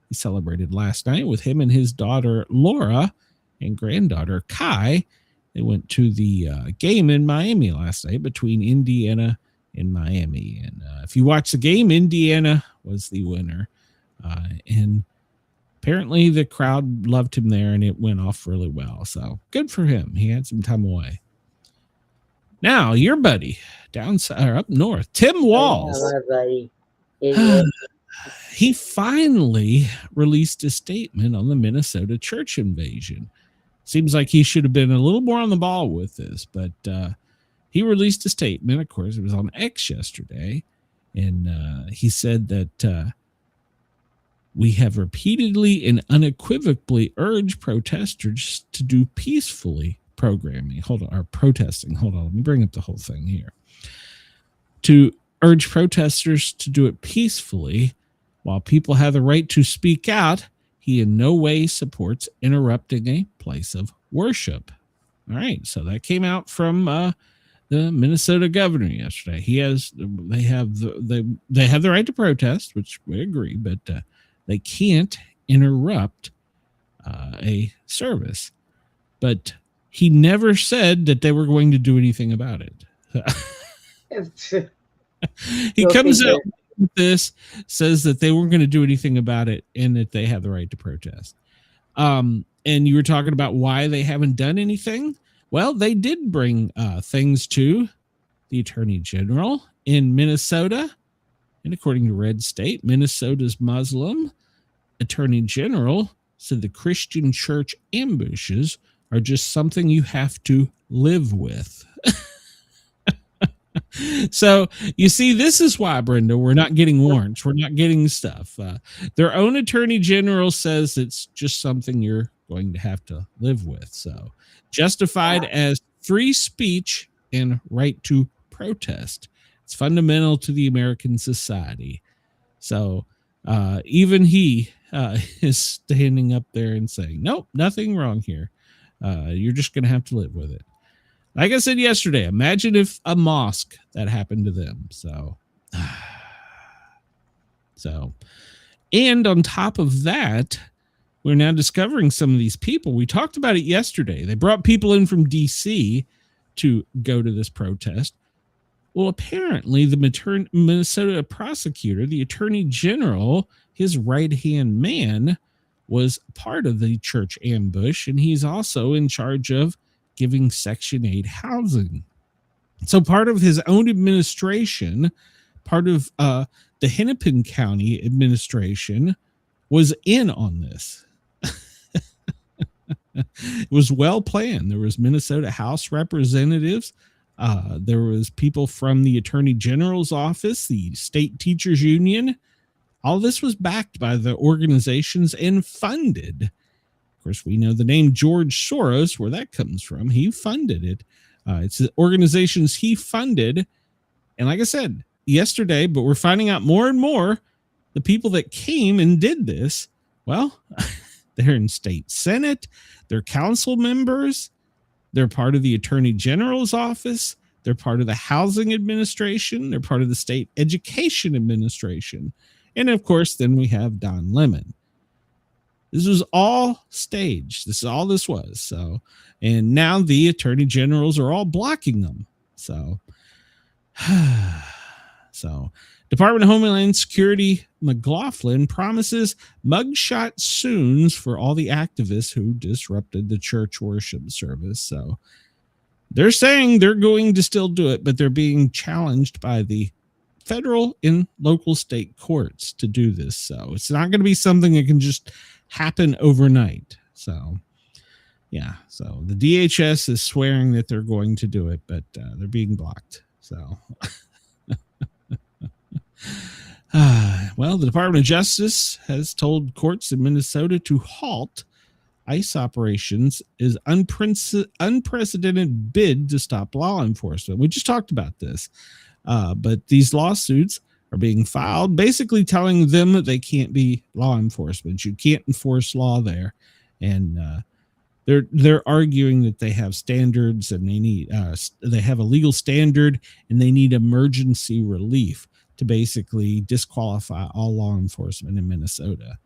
He celebrated last night with him and his daughter, Laura, and granddaughter, Kai. They went to the game in Miami last night between Indiana and Miami. And if you watch the game, Indiana was the winner. And apparently the crowd loved him there, and it went off really well. So good for him. He had some time away. Now, your buddy up north, Tim Walz. Hello, buddy. He finally released a statement on the Minnesota church invasion. Seems like he should have been a little more on the ball with this, but he released a statement. Of course, it was on X yesterday, and he said that We have repeatedly and unequivocally urged protesters to do peacefully protesting. Hold on, let me bring up the whole thing here. To urge protesters to do it peacefully. While people have the right to speak out, he in no way supports interrupting a place of worship. All right, so that came out from the Minnesota governor yesterday. They have the right to protest, which we agree, but they can't interrupt a service. But he never said that they were going to do anything about it. He comes out with this, says that they weren't going to do anything about it and that they have the right to protest. And you were talking about why they haven't done anything. Well, they did bring things to the Attorney General in Minnesota. And according to Red State, Minnesota's Muslim Attorney General said the Christian church ambushes are just something you have to live with. So you see, this is why, Brenda, we're not getting warrants. We're not getting stuff. Their own attorney general says it's just something you're going to have to live with. So justified as free speech and right to protest. It's fundamental to the American society. So even he is standing up there and saying, nope, nothing wrong here. You're just going to have to live with it. Like I said yesterday, imagine if a mosque that happened to them. So, and on top of that, we're now discovering some of these people. We talked about it yesterday. They brought people in from DC to go to this protest. Well, apparently the Minnesota prosecutor, the attorney general, his right-hand man, was part of the church ambush, and he's also in charge of giving Section 8 housing. So part of his own administration, part of the Hennepin County administration was in on this. It was well planned. There was Minnesota House representatives. There was people from the Attorney General's office, the State Teachers Union. All this was backed by the organizations and funded. Of course, we know the name George Soros, where that comes from. He funded it. It's the organizations he funded. And like I said yesterday, but we're finding out more and more, the people that came and did this, well, they're in state senate, they're council members, they're part of the Attorney General's office, they're part of the housing administration, they're part of the state education administration. And of course, then we have Don Lemon. This was all staged. This is all this was. So, and now the attorney generals are all blocking them. So, Department of Homeland Security McLaughlin promises mugshot soons for all the activists who disrupted the church worship service. So they're saying they're going to still do it, but they're being challenged by the federal and local state courts to do this. So it's not going to be something that can just happen overnight. So yeah, so the DHS is swearing that they're going to do it, but they're being blocked. So well, the Department of Justice has told courts in Minnesota to halt ICE operations is unprecedented bid to stop law enforcement. We just talked about this, but these lawsuits are being filed, basically telling them that they can't be law enforcement. You can't enforce law there, and they're arguing that they have standards and they have a legal standard and they need emergency relief to basically disqualify all law enforcement in Minnesota.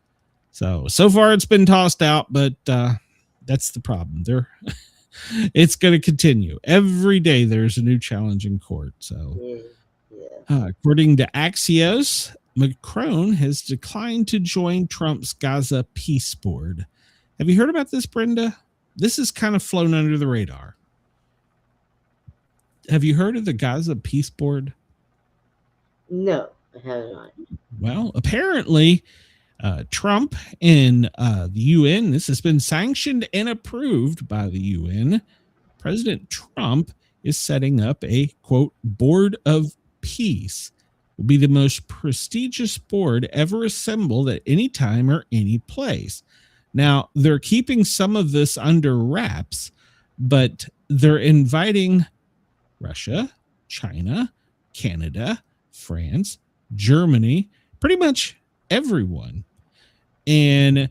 So far it's been tossed out, but that's the problem. It's going to continue. Every day there's a new challenge in court. So according to Axios, Macron has declined to join Trump's Gaza peace board. Have you heard about this, Brenda? This has kind of flown under the radar. Have you heard of the Gaza peace board? No, I have not. Well, apparently Trump and the UN, this has been sanctioned and approved by the UN. President Trump is setting up a, quote, board of peace. will be the most prestigious board ever assembled at any time or any place. Now, they're keeping some of this under wraps, but they're inviting Russia, China, Canada, France, Germany, pretty much everyone. And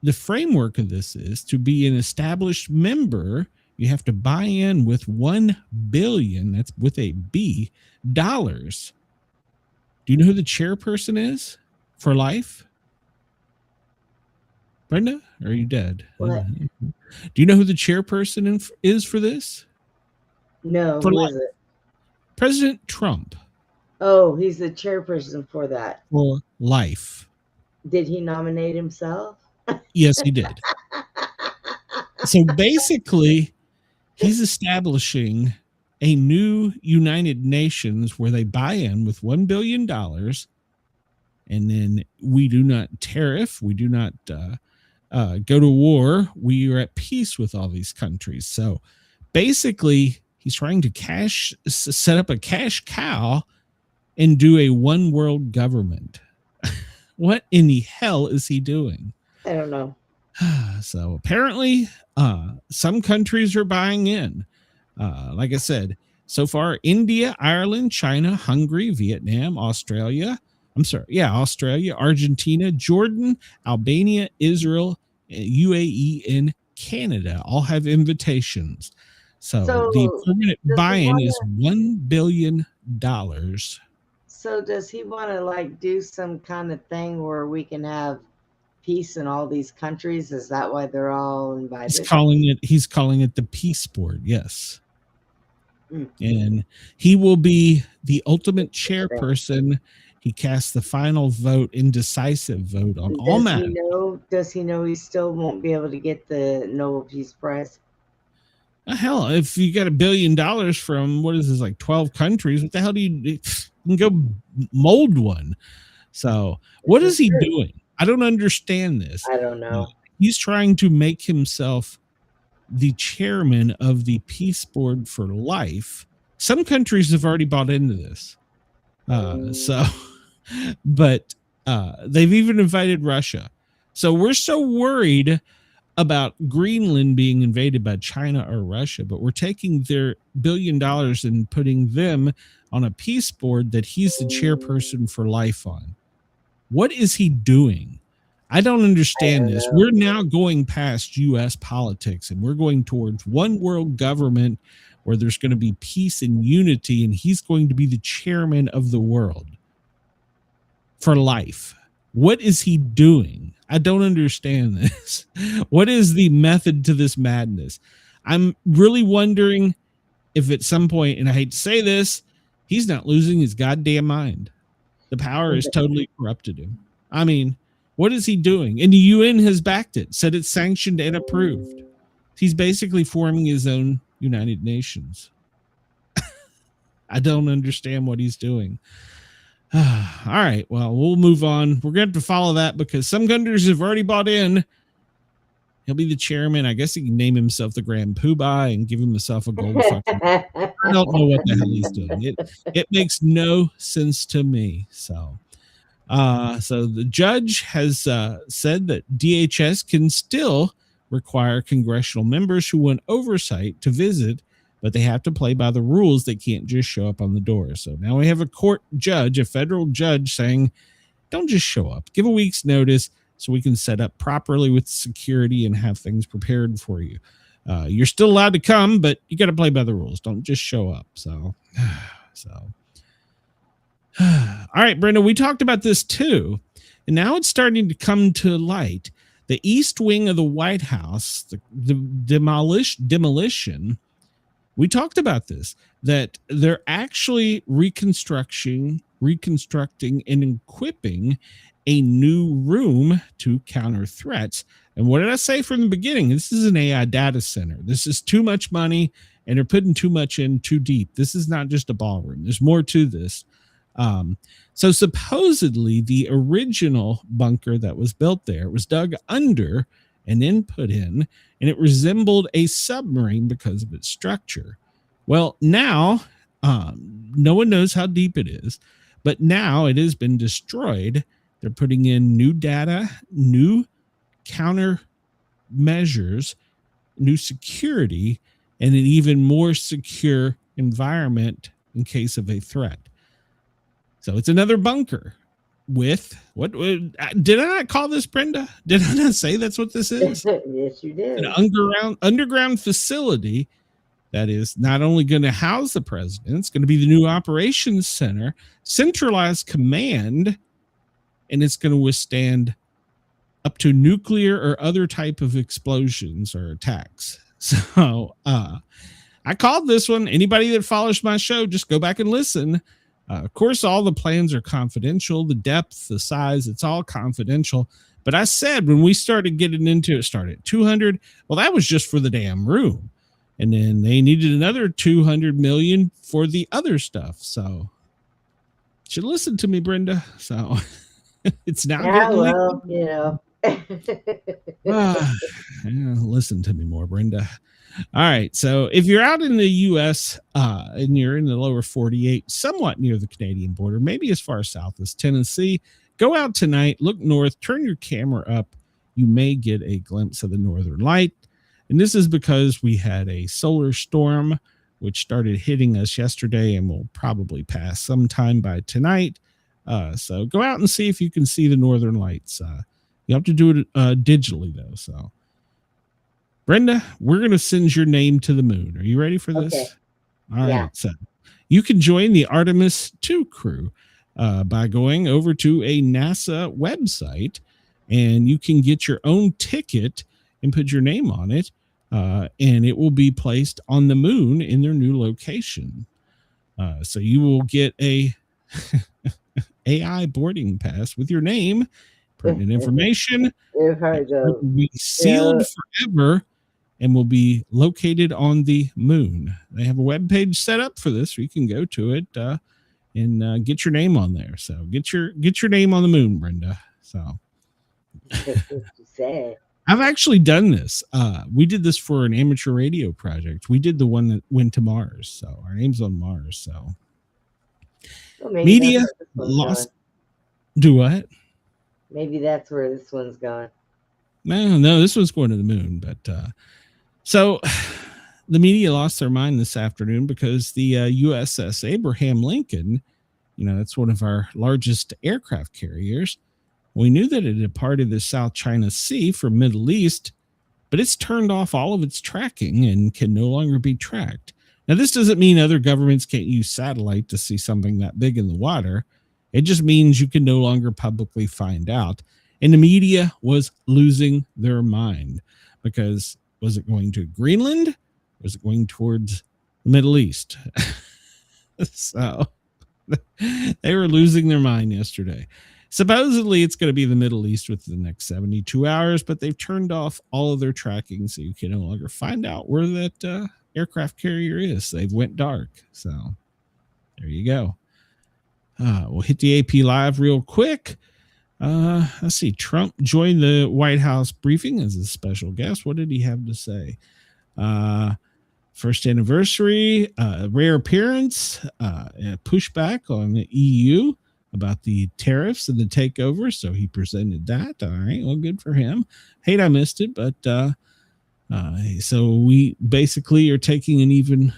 the framework of this is to be an established member, you have to buy in with $1 billion, that's with a B, dollars. Do you know who the chairperson is for life? Brenda, or are you dead? What? Do you know who the chairperson is for this? No, For who life. is it? President Trump. Oh, he's the chairperson for that. For life. Did he nominate himself? Yes, he did. So basically, he's establishing a new United Nations where they buy in with $1 billion, and then we do not tariff, we do not go to war. We are at peace with all these countries. So basically, he's trying to set up a cash cow and do a one world government. What in the hell is he doing? I don't know. So apparently, some countries are buying in. Like I said, so far, India, Ireland, China, Hungary, Vietnam, Australia, Argentina, Jordan, Albania, Israel, UAE, and Canada all have invitations. So the permanent buy-in is $1 billion. So does he want to like do some kind of thing where we can have peace in all these countries? Is that why they're all invited? He's calling it the Peace Board, yes. And he will be the ultimate chairperson. He casts the final vote, indecisive vote on all matters. Does he know he still won't be able to get the Nobel Peace Prize? Hell, if you got $1 billion from, what is this, like 12 countries, what the hell do you can go mold one? So what is he doing? I don't understand this. I don't know. He's trying to make himself the chairman of the Peace Board for life. Some countries have already bought into this. But they've even invited Russia. So we're so worried about Greenland being invaded by China or Russia, but we're taking their $1 billion and putting them on a peace board that he's the chairperson for life on. What is he doing? I don't understand this. We're now going past U.S. politics and we're going towards one world government where there's going to be peace and unity, and he's going to be the chairman of the world for life. What is he doing? I don't understand this. What is the method to this madness? I'm really wondering if at some point, and I hate to say this, he's not losing his goddamn mind. The power has totally corrupted him. I mean, what is he doing? And the UN has backed it, said it's sanctioned and approved. He's basically forming his own United Nations. I don't understand what he's doing. All right, well, we'll move on. We're going to have to follow that because some countries have already bought in. He'll be the chairman. I guess he can name himself the Grand Poobah and give himself a gold fucking. I don't know what the hell he's doing. It makes no sense to me. So the judge has said that DHS can still require congressional members who want oversight to visit, but they have to play by the rules. They can't just show up on the door. So now we have a court judge, a federal judge saying, don't just show up. Give a week's notice so we can set up properly with security and have things prepared for you. You're still allowed to come, but you got to play by the rules. Don't just show up. So. All right, Brenda, we talked about this too, and now it's starting to come to light. The east wing of the White House, the demolition, we talked about this, that they're actually reconstructing and equipping a new room to counter threats. And what did I say from the beginning? This is an AI data center. This is too much money, and they're putting too much in too deep. This is not just a ballroom. There's more to this. So supposedly the original bunker that was built there was dug under and then put in, and it resembled a submarine because of its structure. Well, now no one knows how deep it is, but now it has been destroyed. They're putting in new data, new counter measures, new security, and an even more secure environment in case of a threat. So it's another bunker with what did I not call this, Brenda? Did I not say that's what this is? Yes, you did. An underground facility that is not only going to house the president, it's going to be the new operations center, centralized command, and it's going to withstand up to nuclear or other type of explosions or attacks. So I called this one. Anybody that follows my show, just go back and listen. Of course, all the plans are confidential. The depth, the size, it's all confidential. But I said when we started getting into it, started at 200. Well, that was just for the damn room. And then they needed another 200 million for the other stuff. So you should listen to me, Brenda. So it's now. Yeah, well, you know. Listen to me more, Brenda. All right. So if you're out in the U.S. And you're in the lower 48, somewhat near the Canadian border, maybe as far south as Tennessee, go out tonight, look north, turn your camera up. You may get a glimpse of the northern light. And this is because we had a solar storm, which started hitting us yesterday and will probably pass sometime by tonight. So go out and see if you can see the northern lights. You have to do it digitally, though. So, Brenda, we're going to send your name to the moon. Are you ready for this? Okay. All right. So you can join the Artemis 2 crew by going over to a NASA website, and you can get your own ticket and put your name on it, and it will be placed on the moon in their new location. So you will get a AI boarding pass with your name, pertinent information. It will be sealed forever and will be located on the moon. They have a web page set up for this, so you can go to it and get your name on there. So get your name on the moon, Brenda. So I've actually done this. We did this for an amateur radio project. We did the one that went to Mars. So our name's on Mars. So media lost. Do what? Maybe that's where this one's going. No, this one's going to the moon. But so the media lost their mind this afternoon because the USS Abraham Lincoln, that's one of our largest aircraft carriers. We knew that it departed the South China Sea from Middle East, but it's turned off all of its tracking and can no longer be tracked. Now, this doesn't mean other governments can't use satellite to see something that big in the water. It just means you can no longer publicly find out. And the media was losing their mind because was it going to Greenland? Was it going towards the Middle East? So they were losing their mind yesterday. Supposedly, it's going to be the Middle East within the next 72 hours, but they've turned off all of their tracking, so you can no longer find out where that aircraft carrier is. They've went dark. So there you go. We'll hit the AP Live real quick. Let's see. Trump joined the White House briefing as a special guest. What did he have to say? First anniversary, rare appearance, pushback on the EU about the tariffs and the takeover. So he presented that. All right. Well, good for him. Hate I missed it, but so we basically are taking an even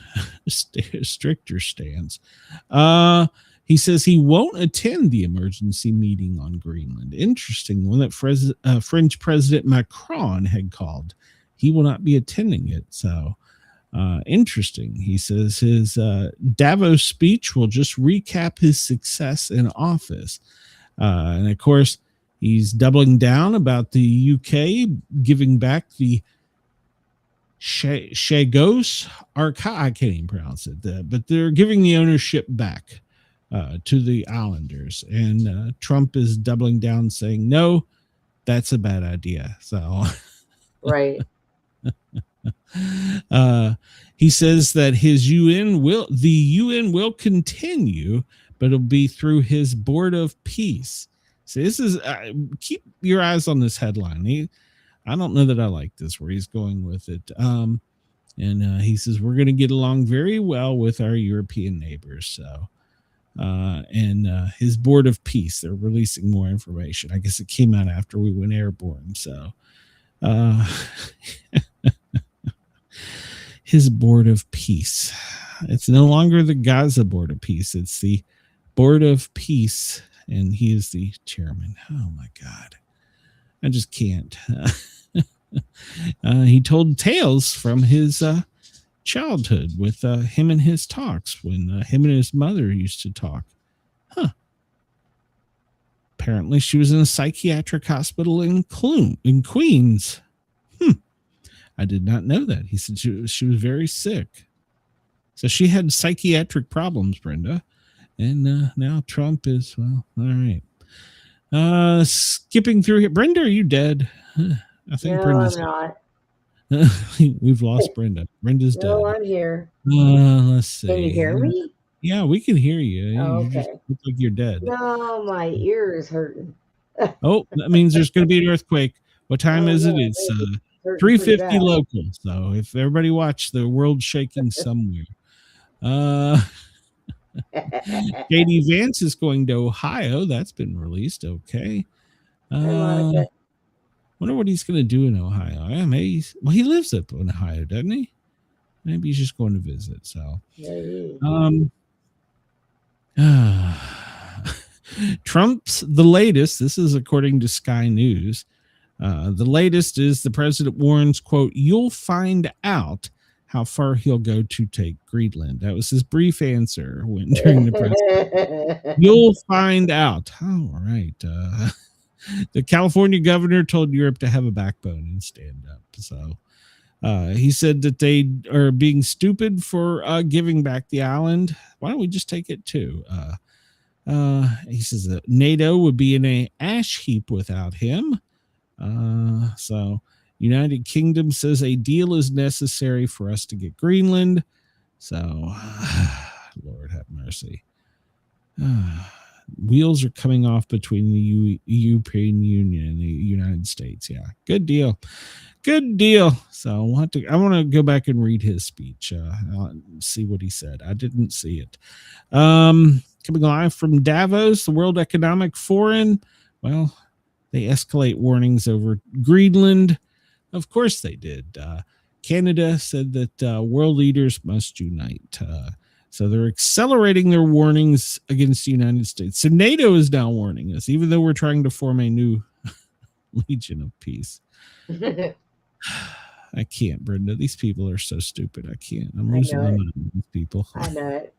stricter stance. He says he won't attend the emergency meeting on Greenland. Interesting one that French President Macron had called. He will not be attending it. So interesting. He says his Davos speech will just recap his success in office. And of course, he's doubling down about the UK giving back the Chagos Archive. I can't even pronounce it, but they're giving the ownership back to the islanders. And Trump is doubling down saying, no, that's a bad idea. So, right. He says that the UN will continue, but it'll be through his board of peace. So this is keep your eyes on this headline. I don't know that I like this where he's going with it. And he says we're going to get along very well with our European neighbors. So and his board of peace. They're releasing more information. I guess it came out after we went airborne. So his board of peace. It's no longer the Gaza board of peace. It's the board of peace, and he is the chairman. Oh my God. I just can't. He told tales from his childhood with him and his talks when him and his mother used to talk. Apparently she was in a psychiatric hospital in Queens. I did not know that. He said she was very sick. So she had psychiatric problems, Brenda. And now Trump is, well, all right. Skipping through here. Brenda, are you dead? I think Brenda's I'm not. We've lost Brenda. Brenda's dead. No, I'm here. Let's see. Can you hear me? Yeah, we can hear you. Oh, You just okay. look like you're dead. No, my ear is hurting. Oh, that means there's going to be an earthquake. What time is it? It's Hurting pretty 3:50 bad. local. So if everybody watch, the world's shaking somewhere. J.D. Vance is going to Ohio. That's been released. Okay. Wonder what he's going to do in Ohio. Yeah, maybe he lives up in Ohio, doesn't he? Maybe he's just going to visit. So, Trump's the latest. This is according to Sky News. The latest is the president warns, quote, "You'll find out how far he'll go to take Greenland." That was his brief answer during the press. You'll find out. Oh, all right. The California governor told Europe to have a backbone and stand up. So he said that they are being stupid for giving back the island. Why don't we just take it too? He says that NATO would be in an ash heap without him. So United Kingdom says a deal is necessary for us to get Greenland. So Lord have mercy. Wheels are coming off between the European Union and the United States. Yeah, good deal. Good deal. So I want to go back and read his speech. See what he said. I didn't see it. Coming live from Davos, the World Economic Forum. Well, they escalate warnings over Greenland. Of course they did. Canada said that world leaders must unite. So they're accelerating their warnings against the United States. So NATO is now warning us, even though we're trying to form a new Legion of Peace. I can't, Brenda. These people are so stupid. I can't. I'm losing my mind with these people. I know it.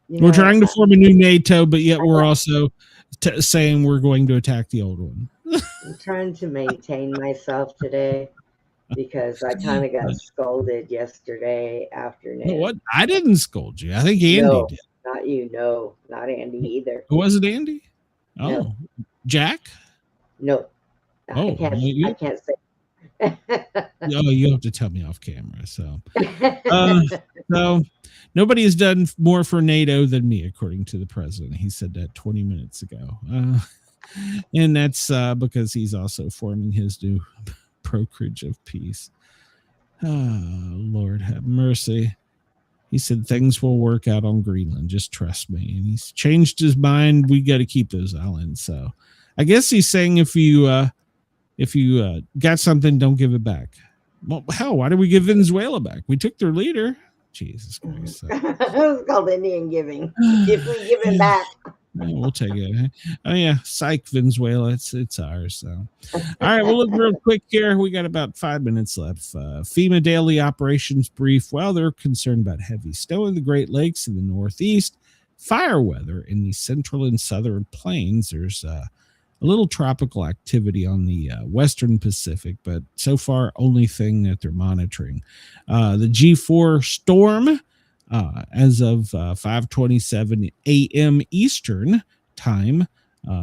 We're trying to form a new NATO, but yet we're also saying we're going to attack the old one. I'm trying to maintain myself today because I kind of got scolded yesterday afternoon. What? I didn't scold you. I think Andy did. Not you. No, not Andy either. Was it Andy? Oh, No. Jack? No. I can't say. Oh, you have to tell me off camera. So, so nobody has done more for NATO than me, according to the president. He said that 20 minutes ago. And that's because he's also forming his new brokerage of peace. Oh, Lord have mercy. He said things will work out on Greenland. Just trust me. And he's changed his mind. We got to keep those islands. So I guess he's saying if you got something, don't give it back. Well, hell, why did we give Venezuela back? We took their leader. Jesus Christ. It's called Indian giving. If we give it back. Yeah, we'll take it. Oh yeah, psych, Venezuela. It's ours. So, all right, we'll look real quick here. We got about 5 minutes left. FEMA daily operations brief. Well, they're concerned about heavy snow in the Great Lakes in the Northeast, fire weather in the central and southern plains. There's a little tropical activity on the Western Pacific, but so far only thing that they're monitoring. The G4 storm. As of 5:27 a.m. Eastern time,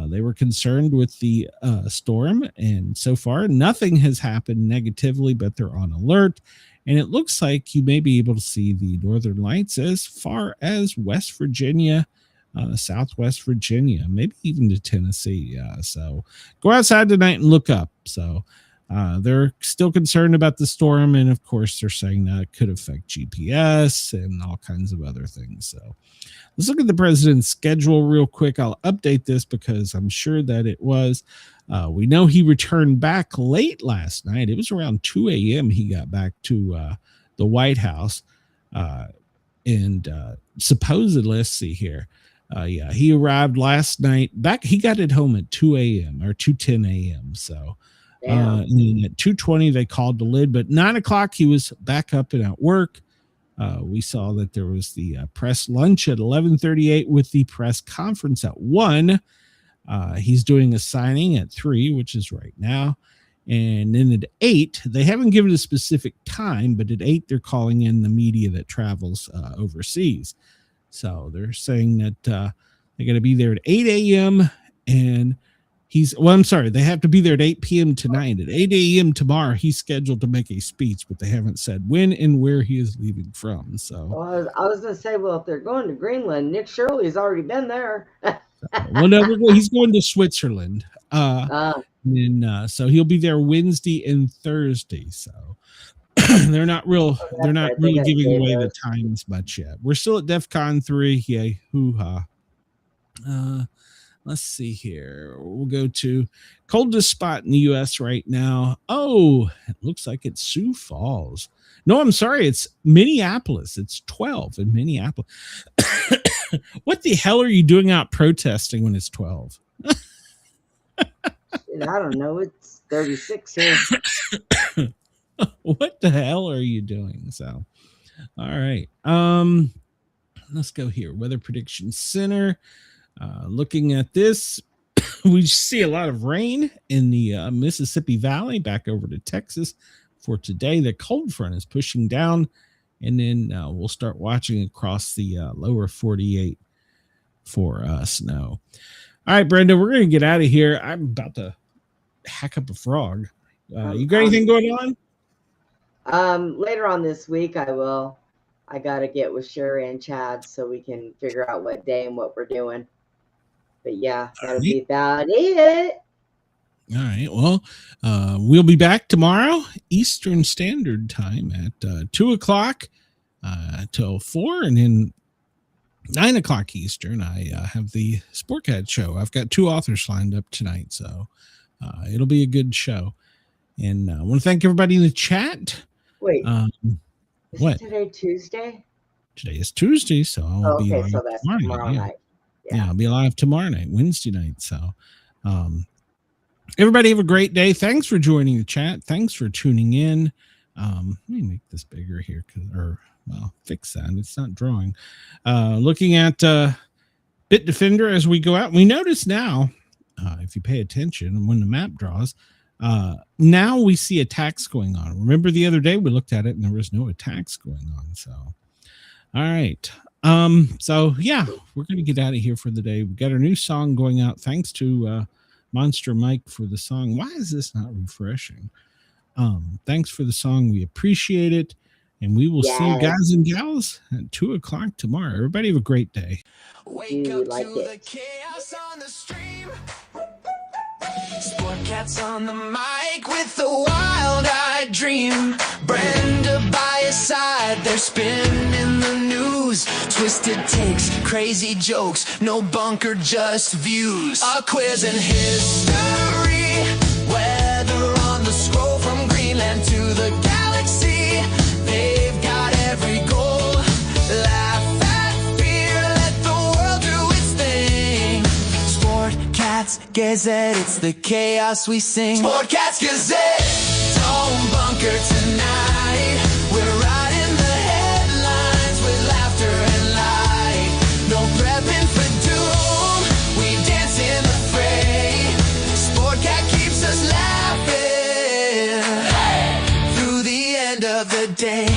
they were concerned with the storm, and so far nothing has happened negatively, but they're on alert. And it looks like you may be able to see the northern lights as far as West Virginia, Southwest Virginia, maybe even to Tennessee. So go outside tonight and look up. So They're still concerned about the storm, and of course they're saying that it could affect GPS and all kinds of other things. So let's look at the president's schedule real quick. I'll update this because I'm sure that it was. We know he returned back late last night. It was around 2 a.m. he got back to the White House. And supposedly, let's see here. He arrived last night back. He got it home at 2 a.m. or 2:10 a.m. So and at 2:20 they called the lid, but 9 o'clock he was back up and at work. We saw that there was the press lunch at 11:38 with the press conference at 1. He's doing a signing at 3, which is right now. And then at 8, they haven't given a specific time, but at 8, they're calling in the media that travels overseas. So they're saying that they're going to be there at 8 a.m. And they have to be there at 8 p.m. tonight. At 8 a.m. tomorrow, he's scheduled to make a speech, but they haven't said when and where he is leaving from. So I was going to say, well, if they're going to Greenland, Nick Shirley's already been there. He's going to Switzerland. So he'll be there Wednesday and Thursday. So they're not really giving away the times much yet. We're still at DEFCON 3. Yay, hoo-ha. Let's see here. We'll go to coldest spot in the U.S. right now. Oh, it looks like it's Sioux Falls. No, I'm sorry. It's Minneapolis. It's 12 in Minneapolis. What the hell are you doing out protesting when it's 12? I don't know. It's 36 here. What the hell are you doing? So, all right. Let's go here. Weather Prediction Center. Looking at this, we see a lot of rain in the Mississippi Valley back over to Texas for today. The cold front is pushing down, and then we'll start watching across the lower 48 for snow. All right, Brenda, we're going to get out of here. I'm about to hack up a frog. You got anything going on? Later on this week, I will. I got to get with Sherry and Chad so we can figure out what day and what we're doing. But yeah, that'll be about it. All right. Well, we'll be back tomorrow, Eastern Standard Time at 2 o'clock till 4, and then 9 o'clock Eastern. I have the Sportcat show. I've got 2 authors lined up tonight, so it'll be a good show. And I want to thank everybody in the chat. Wait, what? Today Tuesday? Today is Tuesday, so I'll be live so that's tomorrow night. Yeah, I'll be live tomorrow night, Wednesday night. So everybody have a great day. Thanks for joining the chat. Thanks for tuning in. Let me make this bigger here, fix that. It's not drawing. Looking at Bit Defender as we go out, we notice now, if you pay attention, when the map draws, now we see attacks going on. Remember the other day we looked at it and there was no attacks going on. So, all right. So yeah, we're going to get out of here for the day. We got our new song going out. Thanks to Monster Mike for the song. Why is this not refreshing? Thanks for the song. We appreciate it. And we will see you guys and gals at 2 o'clock tomorrow. Everybody have a great day. Wake up to the chaos on the stream. Sportcat's on the mic with a wild-eyed dream. Brenda by his side, they're spinning the news. Twisted takes, crazy jokes, no bunker, just views. A quiz and history, weather on the scroll from Greenland to the galaxy. They've got every goal. Laugh at fear, let the world do its thing. Sportcats, Gazette, it's the chaos we sing. Sportcats, Gazette, don't bunker tonight. We're riding the headlines with laughter and light. No prepping for doom, we dance in the fray. Sportcat keeps us laughing through the end of the day.